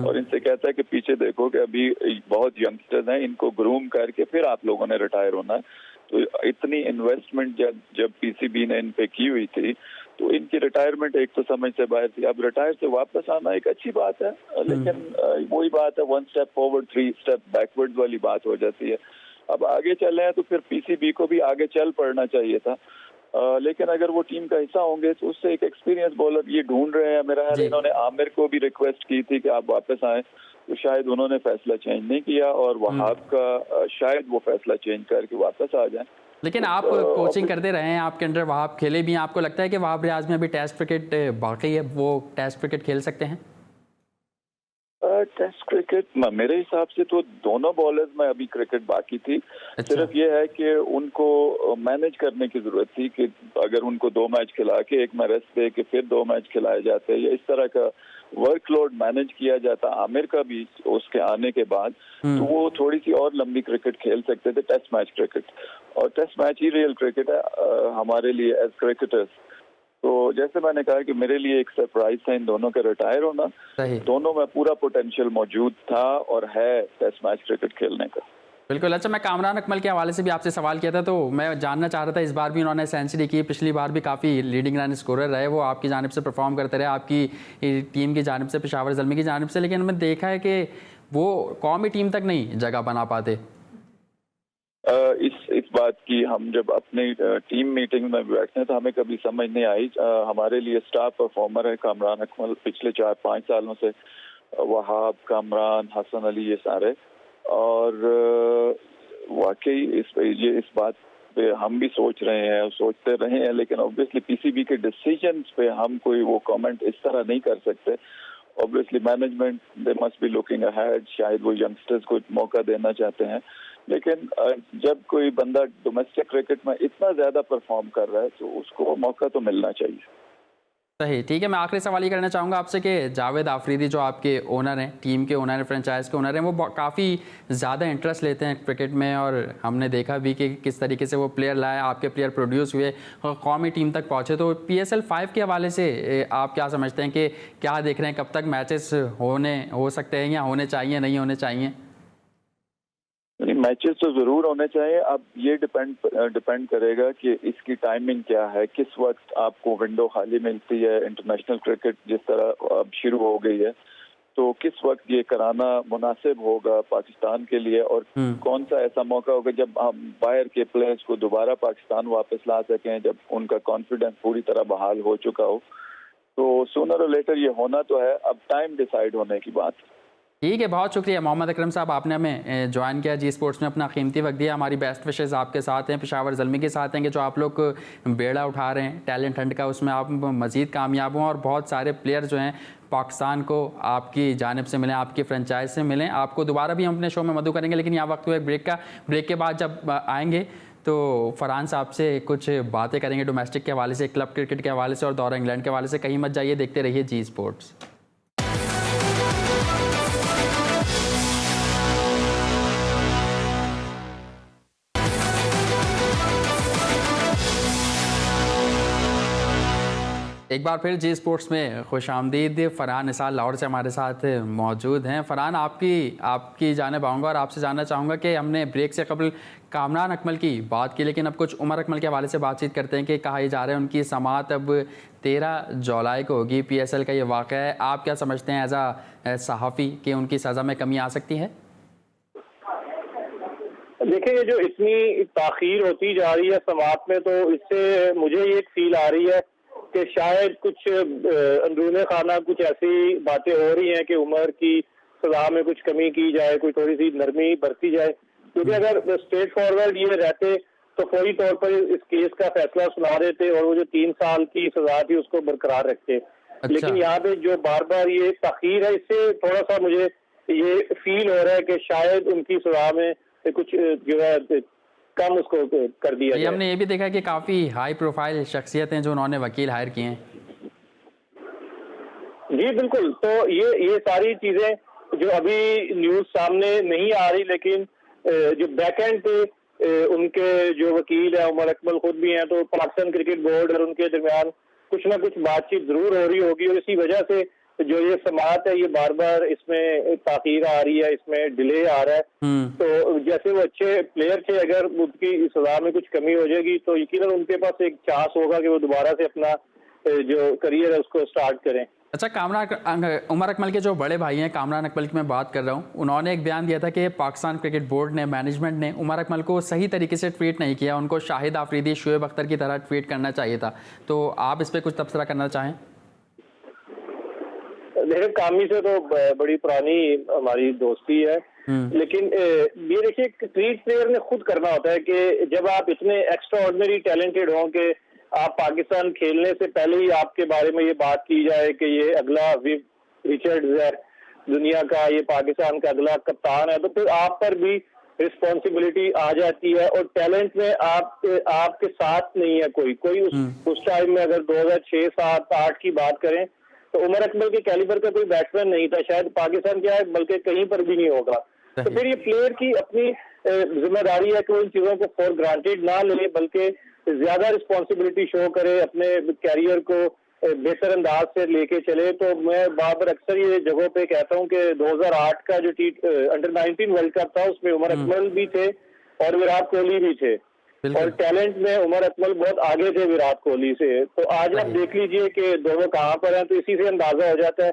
और इनसे कहता है कि पीछे देखो कि अभी बहुत यंगस्टर्स हैं, इनको ग्रूम करके फिर आप लोगों ने रिटायर होना है। तो इतनी इन्वेस्टमेंट जब पीसीबी ने इन पे की हुई थी तो इनकी रिटायरमेंट एक तो समझ से बाहर थी। अब रिटायर से वापस आना एक अच्छी बात है, लेकिन वही बात है, 1 स्टेप फॉरवर्ड 3 स्टेप बैकवर्ड वाली बात हो जाती है। अब आगे चल रहे हैं तो फिर पीसीबी को भी आगे चल पड़ना चाहिए था, लेकिन अगर वो टीम का हिस्सा होंगे तो उससे एक एक्सपीरियंस बॉलर ये ढूंढ रहे हैं। मेरा ख्याल इन्होंने आमिर को भी रिक्वेस्ट की थी कि आप वापस आए, तो शायद उन्होंने फैसला चेंज नहीं किया, और वहाब का शायद वो फैसला चेंज करके वापस आ जाए। लेकिन आप कोचिंग करते रहे हैं, आपके अंडर वहाब खेले भी हैं, आपको लगता है कि वहाब रियाज में अभी टेस्ट क्रिकेट बाकी है, वो टेस्ट क्रिकेट खेल सकते हैं? टेस्ट क्रिकेट मेरे हिसाब से तो दोनों बॉलर्स में अभी क्रिकेट बाकी थी। सिर्फ ये है कि उनको मैनेज करने की जरूरत थी कि अगर उनको 2 मैच खिला के एक में रेस्ट दे के फिर 2 मैच खिलाए जाते, या इस तरह का वर्कलोड मैनेज किया जाता आमिर का भी उसके आने के बाद, तो वो थोड़ी सी और लंबी क्रिकेट खेल सकते थे, टेस्ट मैच क्रिकेट। और टेस्ट मैच ही रियल क्रिकेट है हमारे लिए एज क्रिकेटर्स। तो जैसे मैंने कहा कि मेरे लिए एक सरप्राइज था इन दोनों का रिटायर होना। दोनों में पूरा पोटेंशियल मौजूद था और है टेस्ट मैच क्रिकेट खेलने का। बिल्कुल। अच्छा, मैं कामरान अकमल के हवाले से भी आपसे सवाल किया था, तो मैं जानना चाह रहा था, इस बार भी उन्होंने सेंचुरी की, पिछली बार भी काफ़ी लीडिंग रन स्कोरर रहे, वो आपकी जानिब से परफॉर्म करते रहे, आपकी टीम की जानिब से, पेशावर ज़ल्मी की जानिब से, लेकिन मैंने देखा है कि वो कौमी टीम तक नहीं जगह बना पाते। इस बात की हम जब अपनी टीम मीटिंग में बैठते हैं तो हमें कभी समझ नहीं आई। हमारे लिए स्टार परफॉर्मर है कामरान अकमल पिछले 4-5 सालों से, वहाब, कामरान, हसन अली, ये सारे। और वाकई इस बात पे हम भी सोच रहे हैं, सोचते रहे हैं, लेकिन ऑब्वियसली पीसीबी के डिसीजंस पे हम कोई वो कमेंट इस तरह नहीं कर सकते। Obviously management they must be looking ahead, शायद वो यंगस्टर्स को मौका देना चाहते हैं, लेकिन जब कोई बंदा डोमेस्टिक क्रिकेट में इतना ज़्यादा परफॉर्म कर रहा है तो उसको मौका तो मिलना चाहिए। सही, ठीक है। मैं आखिरी सवाल ये करना चाहूँगा आपसे कि जावेद आफरीदी जो आपके ओनर हैं, टीम के ओनर हैं, फ्रेंचाइज के ओनर हैं, वो काफ़ी ज़्यादा इंटरेस्ट लेते हैं क्रिकेट में और हमने देखा भी कि किस तरीके से वो प्लेयर लाए, आपके प्लेयर प्रोड्यूस हुए और कौमी टीम तक पहुँचे। तो PSL 5 के हवाले से आप क्या समझते हैं कि क्या देख रहे हैं, कब तक मैचेस हो सकते हैं या होने चाहिए, नहीं होने चाहिए? मैचेस तो जरूर होने चाहिए। अब ये डिपेंड करेगा कि इसकी टाइमिंग क्या है, किस वक्त आपको विंडो खाली मिलती है। इंटरनेशनल क्रिकेट जिस तरह अब शुरू हो गई है, तो किस वक्त ये कराना मुनासिब होगा पाकिस्तान के लिए, और कौन सा ऐसा मौका होगा जब हम बाहर के प्लेयर्स को दोबारा पाकिस्तान वापस ला सकें, जब उनका कॉन्फिडेंस पूरी तरह बहाल हो चुका हो। तो सूनर और लेटर ये होना तो है, अब टाइम डिसाइड होने की बात। ठीक है, बहुत शुक्रिया मोहम्मद अकरम साहब, आपने हमें ज्वाइन किया जी स्पोर्ट्स में, अपना कीमती वक्त दिया। हमारी बेस्ट विशेस आपके साथ हैं, पेशावर ज़ल्मी के साथ हैं कि जो आप लोग बेड़ा उठा रहे हैं टैलेंट हंट का, उसमें आप मज़ीद कामयाब हों और बहुत सारे प्लेयर जो हैं पाकिस्तान को आपकी जानिब से मिलें, आपकी फ्रेंचाइज से मिलें। आपको दोबारा भी हम अपने शो में मदऊ करेंगे, लेकिन यहाँ वक्त हुआ एक ब्रेक का। ब्रेक के बाद जब आएँगे तो फरहान साहब से कुछ बातें करेंगे डोमेस्टिक के हवाले से, क्लब क्रिकेट के हवाले से और दौरा इंग्लैंड के हवाले से। कहीं मत जाइए, देखते रहिए जी स्पोर्ट्स। एक बार फिर जी स्पोर्ट्स में खुश आमदीद। फरहान निसार लाहौर से हमारे साथ मौजूद हैं। फरहान, आपकी जानिब आऊँगा और आपसे जानना चाहूँगा कि हमने ब्रेक से कबल कामरान अकमल की बात की, लेकिन अब कुछ उमर अकमल के हवाले से बातचीत करते हैं कि कहा जा रहा है उनकी समाअत अब 13 जुलाई को होगी। PSL का ये वाक़या है, आप क्या समझते हैं एज आ सहाफ़ी कि उनकी सज़ा में कमी आ सकती है? देखिए, ये जो इतनी ताख़ीर होती जा रही है समाअत में, तो इससे मुझे ये एक फील आ रही है कि शायद कुछ अंदरूने खाना कुछ ऐसी बातें हो रही हैं कि उमर की सजा में कुछ कमी की जाए, कोई थोड़ी सी नरमी बरती जाए। क्योंकि अगर स्ट्रेट फॉरवर्ड ये रहते तो फौरी तौर पर इस केस का फैसला सुना देते और वो जो 3 साल की सजा थी उसको बरकरार रखते। अच्छा। लेकिन यहाँ पे जो बार बार ये ताख़ीर है, इससे थोड़ा सा मुझे ये फील हो रहा है कि शायद उनकी सजा में कुछ जो है कम उसको कर दिया जाए। हमने ये भी देखा कि काफ़ी हाई प्रोफाइल शख्सियत हैं जो उन्होंने वकील हायर किए हैं। जी बिल्कुल, तो ये सारी चीजें जो अभी न्यूज सामने नहीं आ रही, लेकिन जो बैक एंड पे उनके जो वकील हैं उमर अकमल खुद भी हैं, तो पाकिस्तान क्रिकेट बोर्ड और उनके दरमियान कुछ ना कुछ बातचीत जरूर हो रही होगी और इसी वजह से जो ये समाअत है ये बार बार इसमें ताख़ीर आ रही है, इसमें डिले आ रहा है। तो जैसे वो अच्छे प्लेयर थे, अगर उनकी सजा में कुछ कमी हो जाएगी तो यकीनन उनके पास एक चांस होगा कि वो दोबारा से अपना जो करियर है उसको स्टार्ट करें। अच्छा, उमर अकमल के जो बड़े भाई हैं, कामरान अकमल की मैं बात कर रहा हूँ, उन्होंने एक बयान दिया था कि पाकिस्तान क्रिकेट बोर्ड ने, मैनेजमेंट ने उमर अकमल को सही तरीके से ट्रीट नहीं किया, उनको शाहिद आफरीदी, शुएब अख्तर की तरह ट्रीट करना चाहिए था। तो आप इस पर कुछ तबसरा करना चाहें? देखिए, कामी से तो बड़ी पुरानी हमारी दोस्ती है, लेकिन ये देखिए ट्रीट प्लेयर ने खुद करना होता है कि जब आप इतने एक्स्ट्रा ऑर्डिनरी टैलेंटेड हों कि आप पाकिस्तान खेलने से पहले ही आपके बारे में ये बात की जाए कि ये अगला विव रिचर्ड्स है दुनिया का, ये पाकिस्तान का अगला कप्तान है, तो फिर आप पर भी रिस्पॉन्सिबिलिटी आ जाती है। और टैलेंट में आपके साथ नहीं है कोई उस टाइम में अगर 2006, 7, 8 की बात करें तो उमर अकमल के कैलिबर का कोई बैट्समैन नहीं था, शायद पाकिस्तान क्या है बल्कि कहीं पर भी नहीं होगा। तो फिर ये प्लेयर की अपनी जिम्मेदारी है कि वो इन चीजों को फॉर ग्रांटेड ना ले, बल्कि ज्यादा रिस्पॉन्सिबिलिटी शो करे, अपने कैरियर को बेहतर अंदाज से लेके चले। तो मैं बाबर अक्सर ये जगहों पे कहता हूँ कि 2008 का जो अंडर 19 वर्ल्ड कप था उसमें उमर अकमल भी थे और विराट कोहली भी थे, और टैलेंट में उमर अकमल बहुत आगे थे विराट कोहली से। तो आज आप देख लीजिए कि दोनों कहाँ पर हैं, तो इसी से अंदाजा हो जाता है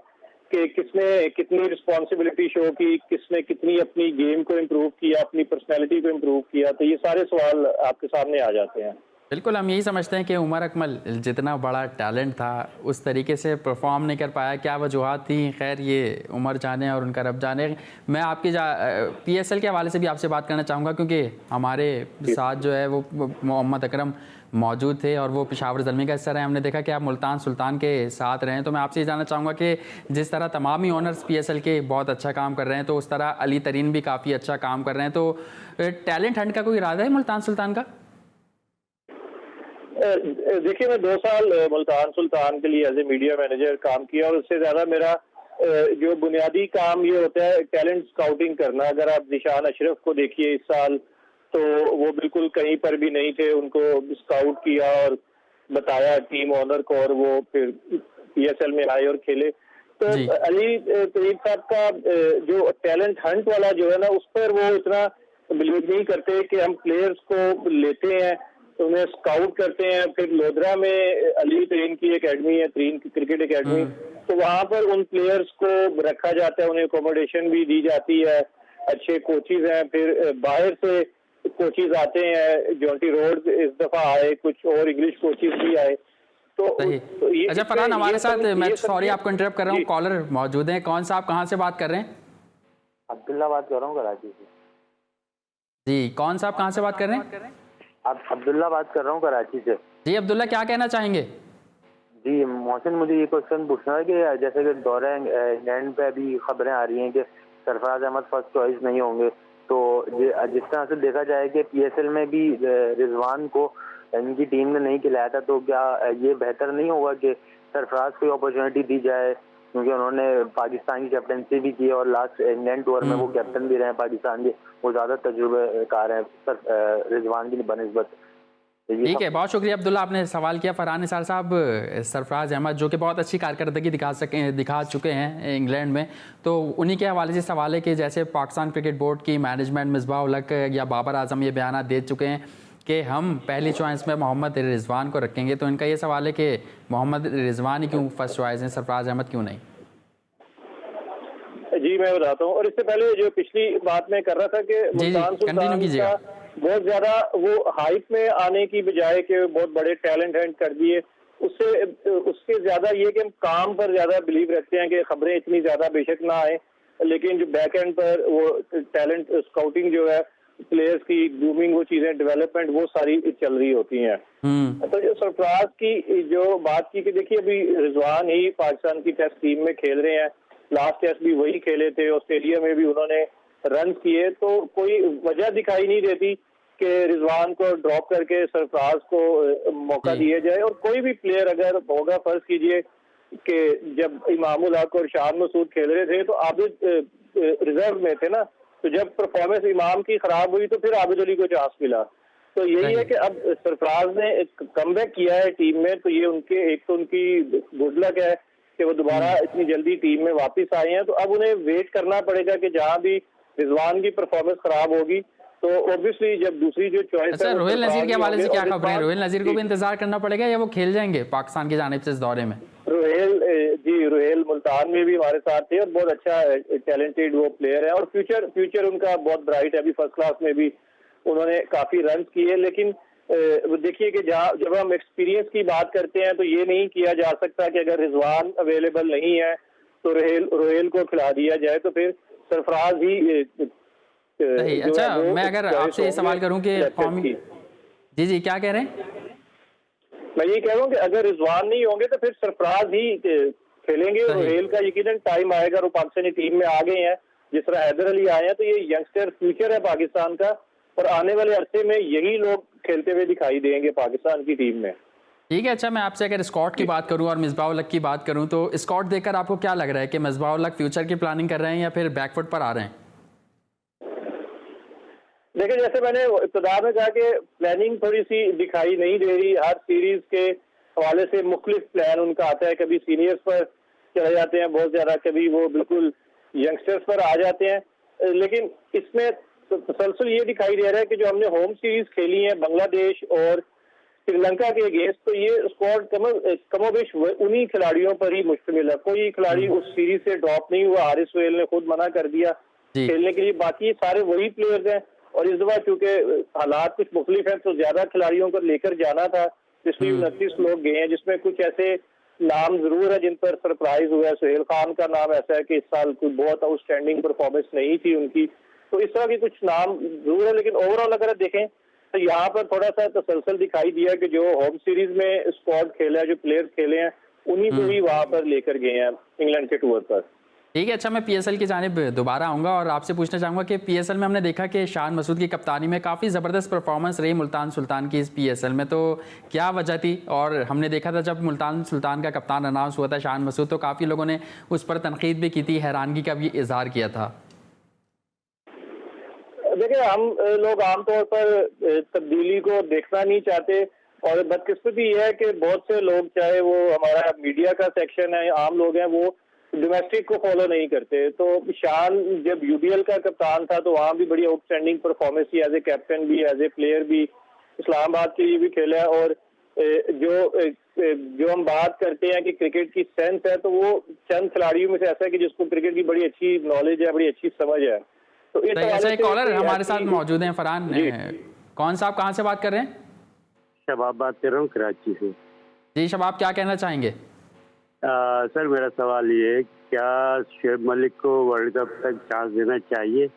कि किसने कितनी रिस्पॉन्सिबिलिटी शो की, किसने कितनी अपनी गेम को इम्प्रूव किया, अपनी पर्सनैलिटी को इम्प्रूव किया। तो ये सारे सवाल आपके सामने आ जाते हैं। बिल्कुल, हम यही समझते हैं कि उमर अकमल जितना बड़ा टैलेंट था उस तरीके से परफॉर्म नहीं कर पाया। क्या वजूहात थी, खैर ये उमर जाने और उनका रब जाने। मैं आपकी PSL के हवाले से भी आपसे बात करना चाहूँगा, क्योंकि हमारे साथ जो है वो मोहम्मद अकरम मौजूद थे और वो पेशावर ज़ल्मी का हिस्सा रहे। हमने देखा कि आप मुल्तान सुल्तान के साथ रहे हैं। तो मैं आपसे ये जानना चाहूँगा कि जिस तरह तमाम ही ओनर्स PSL के बहुत अच्छा काम कर रहे हैं, तो उस तरह अली तरीन भी काफ़ी अच्छा काम कर रहे हैं, तो टैलेंट हंट का कोई इरादा है मुल्तान सुल्तान का? देखिए, मैं 2 साल मुल्तान सुल्तान के लिए एज ए मीडिया मैनेजर काम किया और उससे ज़्यादा मेरा जो बुनियादी काम ये होता है टैलेंट स्काउटिंग करना। अगर आप निशान अशरफ को देखिए इस साल, तो वो बिल्कुल कहीं पर भी नहीं थे, उनको स्काउट किया और बताया टीम ओनर को और वो फिर PSL में आए और खेले। तो अली तरीन साहब का जो टैलेंट हंट वाला जो है ना, उस पर वो इतना बिलीव नहीं करते कि हम प्लेयर्स को लेते हैं तो उन्हें स्काउट करते हैं। फिर लोधरा में अली तरीन की एकेडमी है, तरीन क्रिकेट एकेडमी, तो वहाँ पर उन प्लेयर्स को रखा जाता है, उन्हें अकोमोडेशन भी दी जाती है, अच्छे कोचिज हैं। फिर बाहर से कोचिज आते हैं, जॉन्टी रोड इस दफा आए, कुछ और इंग्लिश कोचिज भी आए। तो ये अच्छा फरहान, हमारे साथ, मैं सॉरी आपको इंटरप्ट कर रहा हूँ, कॉलर मौजूद हैं। कौन सा, आप कहाँ से बात कर रहे हैं? अब्दुल्ला बात कर रहा हूँ कराची से। जी, कौन सा, आप कहाँ से बात कर रहे हैं? अब्दुल्ला बात कर रहा हूँ कराची से। जी अब्दुल्ला, क्या कहना चाहेंगे? जी मोहसिन, मुझे ये क्वेश्चन पूछना है कि जैसे कि दौरे इंग्लैंड पे अभी खबरें आ रही हैं कि सरफराज अहमद फर्स्ट चॉइस नहीं होंगे, तो जिस तरह से देखा जाए कि PSL में भी रिजवान को इनकी टीम ने नहीं खिलाया था, तो क्या ये बेहतर नहीं होगा कि सरफराज को अपॉर्चुनिटी दी जाए, क्योंकि उन्होंने पाकिस्तान की कैप्टनसी भी की और लास्ट इंग्लैंड टूर में वो कैप्टन भी रहे हैं पाकिस्तान के, वो ज़्यादा तजुर्बेकार हैं रिजवान की बनिस्बत। ठीक है, बहुत शुक्रिया अब्दुल्ला, आपने सवाल किया। फरहान निसार साहब, सरफराज अहमद जो कि बहुत अच्छी कारकर्दगी दिखा चुके हैं इंग्लैंड में, तो उन्हीं के हवाले से सवाल है कि जैसे पाकिस्तान क्रिकेट बोर्ड की मैनेजमेंट मिसबाह उल हक या बाबर आजम ये बयान दे चुके हैं कि हम पहली चॉइस में मोहम्मद रिजवान को रखेंगे, तो इनका ये सवाल है कि मोहम्मद रिजवान ही क्यों फर्स्ट चॉइस है, सरफराज अहमद क्यों नहीं? जी मैं बताता हूँ, और इससे पहले जो पिछली बात मैं कर रहा था कि मुल्तान सुल्तान का बहुत ज्यादा वो हाइप में आने की बजाय के बहुत बड़े टैलेंट हंट कर दिए, उससे ज्यादा ये कि हम काम पर ज्यादा बिलीव रखते हैं कि खबरें इतनी ज्यादा बेशक ना आए, लेकिन जो बैक एंड पर वो टैलेंट स्काउटिंग जो है, प्लेयर्स की ग्रूमिंग, वो चीजें डेवलपमेंट, वो सारी चल रही होती हैं। तो जो सरफराज की जो बात की कि देखिए अभी रिजवान ही पाकिस्तान की टेस्ट टीम में खेल रहे हैं, लास्ट टेस्ट भी वही खेले थे, ऑस्ट्रेलिया में भी उन्होंने रन किए, तो कोई वजह दिखाई नहीं देती कि रिजवान को ड्रॉप करके सरफराज को मौका दिया जाए। और कोई भी प्लेयर अगर होगा, फर्ज कीजिए कि जब इमाम उल हक और शान मसूद खेल रहे थे तो आबिद रिजर्व में थे ना, तो जब परफॉर्मेंस इमाम की खराब हुई तो फिर आबिद अली को चांस मिला। तो यही है कि अब सरफराज ने एक कमबैक किया है टीम में, तो ये उनके एक तो उनकी गुड लक है कि वो दोबारा इतनी जल्दी टीम में वापस आए हैं। तो अब उन्हें वेट करना पड़ेगा कि जहां भी रिजवान की परफॉर्मेंस खराब होगी तो ऑब्वियसली जब दूसरी जो चॉइस अच्छा, रोहिल नजीर के हवाले से क्या खबर है? रोहिल नजीर को भी इंतजार करना पड़ेगा या वो खेल जाएंगे पाकिस्तान की जानिब से इस दौरे में? रोहेल मुल्तान में भी हमारे साथ थे और बहुत अच्छा टैलेंटेड वो प्लेयर है और फ्यूचर उनका बहुत ब्राइट है। अभी फर्स्ट क्लास में भी उन्होंने काफी रन किए, लेकिन देखिए कि जब हम एक्सपीरियंस की बात करते हैं तो ये नहीं किया जा सकता कि अगर रिजवान अवेलेबल नहीं है तो रोहेल को खिला दिया जाए, तो फिर सरफराज ही अच्छा, मैं अगर आपसे ये सवाल करूं कि जी क्या कह रहे हैं? मैं ये कह रहा हूँ कि अगर रिजवान नहीं होंगे तो फिर सरफराज ही खेलेंगे। रोहेल का यकीनन टाइम आएगा, वो पाकिस्तानी टीम में आ गए हैं, जिस तरह हैदर अली आए हैं, तो ये यंगस्टर फ्यूचर है पाकिस्तान का और आने वाले अरसे में यही लोग खेलते हुए दिखाई देंगे पाकिस्तान की टीम में। ठीक है। अच्छा, मैं आपसे अगर स्कॉट की बात करूं और मिसबाह उल हक की बात करूं, तो स्कॉट देखकर आपको क्या लग रहा है कि मिसबाह उल हक फ्यूचर की प्लानिंग कर रहे हैं या फिर बैकफुट पर आ रहे हैं? देखिए, जैसे मैंने इब्तिदा में कहा कि प्लानिंग थोड़ी सी दिखाई नहीं दे रही। हर सीरीज के हवाले से मुख्तलिफ प्लान उनका आता है, कभी सीनियर्स पर चले जाते हैं बहुत ज्यादा, कभी वो बिल्कुल यंगस्टर्स पर आ जाते हैं, लेकिन इसमें तसलसल ये दिखाई दे रहा है कि जो हमने होम सीरीज खेली है बांग्लादेश और श्रीलंका के अगेंस्ट, तो ये स्क्वाड कमोबेश उन्हीं खिलाड़ियों पर ही मुश्तमिल है। कोई खिलाड़ी उस सीरीज से ड्रॉप नहीं हुआ, हारिस सोहेल ने खुद मना कर दिया खेलने के लिए, बाकी सारे वही प्लेयर्स हैं। और इस दफा चूंकि हालात कुछ मुख्तलिफ हैं तो ज्यादा खिलाड़ियों को लेकर जाना था, इसलिए 29 लोग गए हैं, जिसमें कुछ ऐसे नाम जरूर है जिन पर सरप्राइज हुआ है। सोहेल खान का नाम ऐसा है कि इस साल कोई बहुत आउटस्टैंडिंग परफॉर्मेंस नहीं थी उनकी, तो इस तरह के कुछ नाम जरूर है। लेकिन ओवरऑल अगर देखें तो यहाँ पर थोड़ा सा तसलसल दिखाई दिया कि जो होम सीरीज में स्क्वाड खेला है, जो प्लेयर्स खेले हैं, उन्हीं को ही वहां पर लेकर गए हैं इंग्लैंड के टूर पर। ठीक है, अच्छा मैं पीएसएल की जानिब दोबारा आऊँगा और आपसे पूछना चाहूँगा कि पीएसएल में हमने देखा कि शान मसूद की कप्तानी में काफ़ी ज़बरदस्त परफॉर्मेंस रही मुल्तान सुल्तान की इस पीएसएल में, तो क्या वजह थी? और हमने देखा था जब मुल्तान सुल्तान का कप्तान अनाउंस हुआ था शान मसूद, तो काफ़ी लोगों ने उस पर तनकीद भी की थी, हैरानगी का भी इजहार किया था। देखिए, हम लोग आमतौर पर तब्दीली को देखना नहीं चाहते और बदकिस्मती यह है कि बहुत से लोग, चाहे वो हमारा मीडिया का सेक्शन है, आम लोग हैं, वो डोमेस्टिक को फॉलो नहीं करते। तो शान जब यूबीएल का कप्तान था तो वहाँ भी बड़ी आउटस्टैंडिंग परफॉर्मेंस थी, एज ए कैप्टन भी, एज ए प्लेयर भी, इस्लामाबाद के लिए भी खेला है। और जो हम बात करते हैं कि क्रिकेट की सेंस है, तो वो चंद खिलाड़ियों में से ऐसा है कि जिसको क्रिकेट की बड़ी अच्छी नॉलेज है, बड़ी अच्छी समझ है। तो इस अच्छा, एक कॉलर हमारे साथ मौजूद हैं, फरहान। कौन साहब, कहाँ से बात कर रहे हैं? शबाब बात कर रहा हूँ, कराची से। जी शबाब, क्या कहना चाहेंगे? सर मेरा सवाल ये है, क्या शुएब मलिक को वर्ल्ड कप तक चांस देना चाहिए?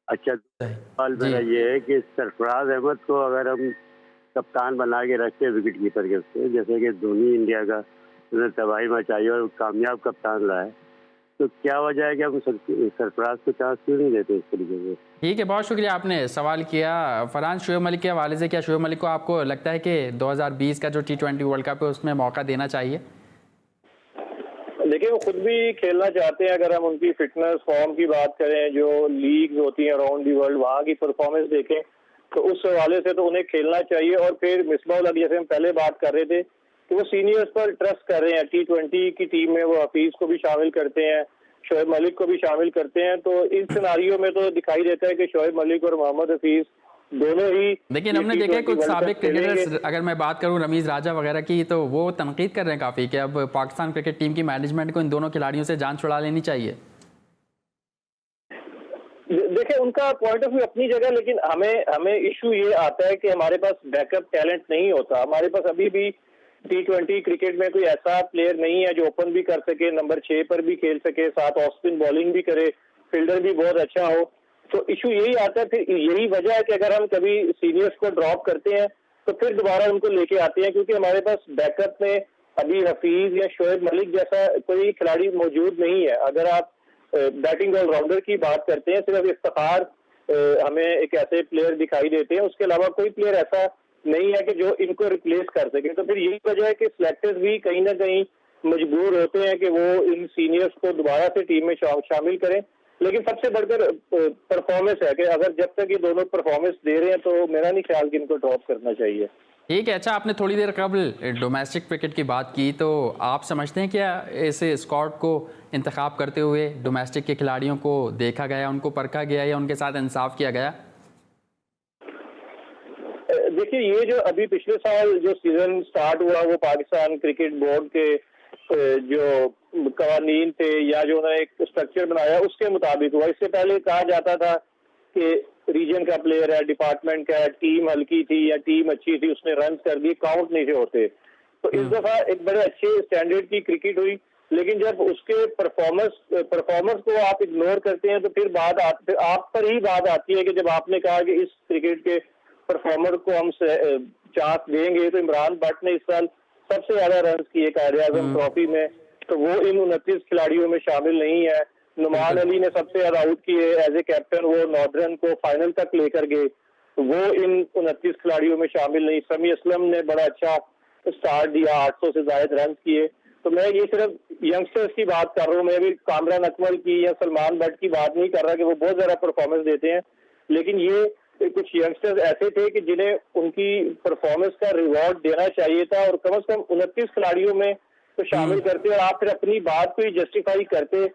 अच्छा, सवाल मेरा ये है कि सरफराज अहमद को अगर हम कप्तान बना के रखते हैं विकेट कीपर के उससे, जैसे कि धोनी इंडिया का उन्हें तबाही मचाई और कामयाब कप्तान रहा है, तो क्या वजह है कि हम सरफराज को चांस क्यों नहीं देते इस तरीके से? ठीक है, बहुत शुक्रिया, आपने सवाल किया। फरहान, शुएब मलिक के हवाले से, क्या शुएब मलिक को आपको लगता है कि 2020 का जो T20 वर्ल्ड कप है उसमें मौका देना चाहिए? देखिए, वो खुद भी खेलना चाहते हैं। अगर हम उनकी फिटनेस फॉर्म की बात करें, जो लीग्स होती हैं अराउंड दी वर्ल्ड, वहाँ की परफॉर्मेंस देखें, तो उस हवाले से तो उन्हें खेलना चाहिए। और फिर मिसबाह अली, जैसे हम पहले बात कर रहे थे कि वो सीनियर्स पर ट्रस्ट कर रहे हैं, T20 की टीम में वो हफीज को भी शामिल करते हैं, शोएब मलिक को भी शामिल करते हैं। तो इस सिनारियो में तो दिखाई देता है कि शोएब मलिक और मोहम्मद हफीज दोनों ही, लेकिन हमने देखा है कुछ साबिक क्रिकेटर्स, अगर मैं बात करूं रमीज राजा वगैरह की, तो वो तनकीद कर रहे हैं काफ़ी कि अब पाकिस्तान क्रिकेट टीम की मैनेजमेंट को इन दोनों खिलाड़ियों से जान छुड़ा लेनी चाहिए। देखिए, उनका पॉइंट ऑफ व्यू अपनी जगह, लेकिन हमें इशू ये आता है कि हमारे पास बैकअप टैलेंट नहीं होता। हमारे पास अभी भी T20 क्रिकेट में कोई ऐसा प्लेयर नहीं है जो ओपन भी कर सके, नंबर 6 पर भी खेल सके, साथ ऑफ स्पिन बॉलिंग भी करे, फील्डर भी बहुत अच्छा हो। तो इशू यही आता है, फिर यही वजह है कि अगर हम कभी सीनियर्स को ड्रॉप करते हैं तो फिर दोबारा उनको लेके आते हैं, क्योंकि हमारे पास बैकअप में अभी हफीज या शोएब मलिक जैसा कोई खिलाड़ी मौजूद नहीं है। अगर आप बैटिंग ऑलराउंडर की बात करते हैं, सिर्फ इफ्तिखार हमें एक ऐसे प्लेयर दिखाई देते हैं, उसके अलावा कोई प्लेयर ऐसा नहीं है कि जो इनको रिप्लेस कर सके। तो फिर यही वजह है कि सिलेक्टर्स भी कहीं ना कहीं मजबूर होते हैं कि वो इन सीनियर्स को दोबारा से टीम में शामिल करें। लेकिन सबसे बढ़कर परफॉर्मेंस है कि अगर जब तक ये दोनों परफॉर्मेंस दे रहे हैं तो मेरा नहीं ख्याल कि इनको ड्रॉप करना चाहिए। ठीक है, अच्छा, आपने थोड़ी देर कबल डोमेस्टिक क्रिकेट की बात की, तो आप समझते हैं क्या ऐसे स्क्वाड को इंतखाब करते हुए डोमेस्टिक के खिलाड़ियों को देखा गया, उनको परखा गया या उनके साथ इंसाफ किया गया? देखिए, ये जो अभी पिछले साल जो सीजन स्टार्ट हुआ, वो पाकिस्तान क्रिकेट बोर्ड के जो कवानीन थे या जो उन्होंने एक स्ट्रक्चर बनाया उसके मुताबिक हुआ। इससे पहले कहा जाता था कि रीजन का प्लेयर है, डिपार्टमेंट का है, टीम हल्की थी या टीम अच्छी थी, उसने रन कर दिए, काउंट नहीं होते। तो इस दफा एक बड़े अच्छे स्टैंडर्ड की क्रिकेट हुई, लेकिन जब उसके परफॉर्मेंस को आप इग्नोर करते हैं तो फिर आप पर ही बात आती है कि जब आपने कहा कि इस क्रिकेट के परफॉर्मर को हम चांस देंगे, तो इमरान भट्ट ने इस साल सबसे ज्यादा रन किए कायद-ए-आज़म ट्रॉफी में, तो वो इन 29 खिलाड़ियों में शामिल नहीं है। नुमान अली ने सबसे ज्यादा आउट किए एज ए कैप्टन, वो नॉर्दर्न को फाइनल तक लेकर गए, तो वो इन 29 खिलाड़ियों में शामिल नहीं। समी असलम ने बड़ा अच्छा स्टार्ट दिया, 800 से ज्यादा रन किए। तो मैं ये सिर्फ यंगस्टर्स की बात कर रहा हूँ, मैं भी कामरान अकमल की या सलमान भट्ट की बात नहीं कर रहा कि वो बहुत ज्यादा परफॉर्मेंस देते हैं, लेकिन ये कुछ यंगस्टर्स ऐसे थे कि जिन्हें उनकी परफॉर्मेंस का रिवॉर्ड देना चाहिए था और कम से कम 29 खिलाड़ियों में तो शामिल करते और आप फिर अपनी बात को ही जस्टिफाई करते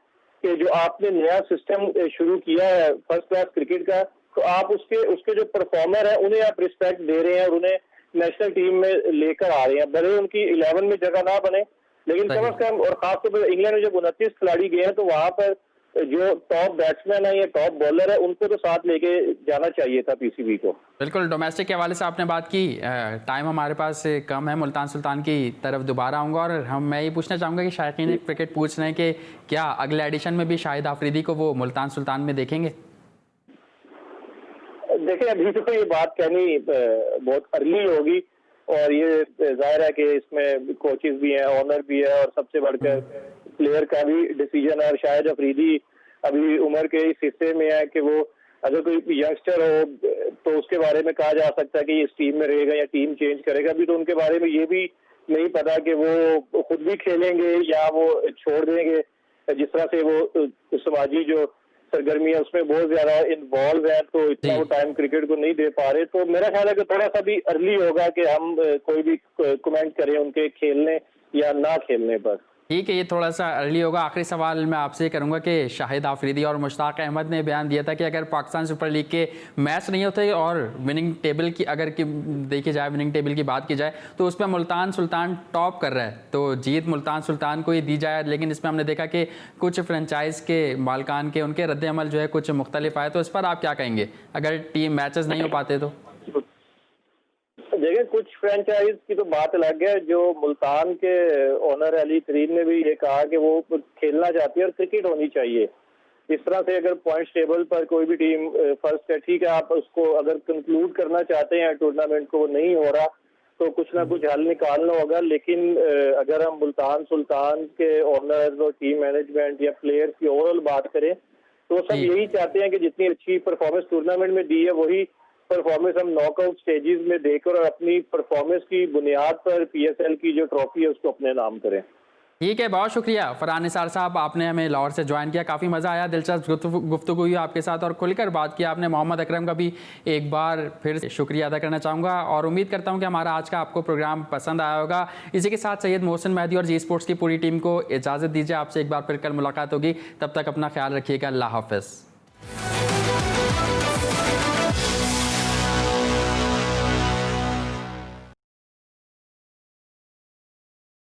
कि जो आपने नया सिस्टम शुरू किया है फर्स्ट क्लास क्रिकेट का, तो आप उसके जो परफॉर्मर है उन्हें आप रिस्पेक्ट दे रहे हैं और उन्हें नेशनल टीम में लेकर आ रहे हैं। भले उनकी 11 में जगह ना बने, लेकिन कम से कम, और खासतौर पर इंग्लैंड में जब 29 खिलाड़ी गए हैं तो वहां पर जो टॉप बैट्समैन है या टॉप बॉलर है उनको तो साथ लेके जाना चाहिए था पीसीबी को। बिल्कुल, डोमेस्टिक के हवाले से आपने बात की, टाइम हमारे पास कम है, मुल्तान सुल्तान की तरफ दोबारा आऊँगा और मैं ये पूछना चाहूँगा कि शायकीन क्रिकेट पूछ रहे हैं कि क्या अगले एडिशन में भी शाहिद आफरीदी को वो मुल्तान सुल्तान में देखेंगे? देखिए अभी तो ये बात कहनी बहुत अर्ली होगी, और ये जाहिर है कि इसमें कोचेस भी हैं, ओनर भी है, और सबसे बढ़कर प्लेयर का भी डिसीजन है। और शायद अफरीदी अभी उम्र के इस हिस्से में है कि वो अगर कोई यंगस्टर हो तो उसके बारे में कहा जा सकता है कि इस टीम में रहेगा या टीम चेंज करेगा। अभी तो उनके बारे में ये भी नहीं पता कि वो खुद भी खेलेंगे या वो छोड़ देंगे। जिस तरह से वो समाजी जो सरगर्मी है उसमें बहुत ज्यादा इन्वॉल्व है, तो इतना वो टाइम क्रिकेट को नहीं दे पा रहे। तो मेरा ख्याल है कि थोड़ा सा भी अर्ली होगा कि हम कोई भी कमेंट करें उनके खेलने या ना खेलने पर। ठीक है, ये थोड़ा सा अर्ली होगा। आखिरी सवाल मैं आपसे ये करूंगा कि शाहिद आफरीदी और मुश्ताक अहमद ने बयान दिया था कि अगर पाकिस्तान सुपर लीग के मैच नहीं होते और विनिंग टेबल की अगर देखी जाए, विनिंग टेबल की बात की जाए, तो उसमें मुल्तान सुल्तान टॉप कर रहा है, तो जीत मुल्तान सुल्तान को ही दी जाए। लेकिन इसमें हमने देखा कि कुछ फ्रेंचाइज के मालकान के उनके रद्द-ए-अमल जो है कुछ मुख्तलिफ आए, तो इस पर आप क्या कहेंगे अगर टीम मैचेस नहीं हो पाते तो? देखिए कुछ फ्रेंचाइज की तो बात अलग है। जो मुल्तान के ओनर अली करीम ने भी ये कहा कि वो खेलना चाहती है और क्रिकेट होनी चाहिए। इस तरह से अगर पॉइंट्स टेबल पर कोई भी टीम फर्स्ट है, ठीक है, आप उसको अगर कंक्लूड करना चाहते हैं टूर्नामेंट को, वो नहीं हो रहा तो कुछ ना कुछ हल निकालना होगा। लेकिन अगर हम मुल्तान सुल्तान के ओनर और टीम मैनेजमेंट या प्लेयर्स की ओवरऑल बात करें तो सब यही चाहते हैं कि जितनी अच्छी परफॉर्मेंस टूर्नामेंट में दी है वही परफॉर्मेंस हम नॉकआउट स्टेजेस में देकर और अपनी परफॉर्मेंस की बुनियाद पर पीएसएल की जो ट्रॉफी है उसको अपने नाम करें। ठीक है, बहुत शुक्रिया फरहान निसार साहब, आपने हमें लाहौर से ज्वाइन किया। काफ़ी मज़ा आया, दिलचस्प गुफ्तगू हुई आपके साथ और खुलकर बात की आपने। मोहम्मद अकरम का भी एक बार फिर शुक्रिया अदा करना चाहूँगा और उम्मीद करता हूँ कि हमारा आज का आपको प्रोग्राम पसंद आया होगा। इसी के साथ सैयद मोहसिन मेहदी और जी स्पोर्ट्स की पूरी टीम को इजाज़त दीजिए। आपसे एक बार फिर कल मुलाकात होगी, तब तक अपना ख्याल रखिएगा। अल्लाह हाफ़िज़।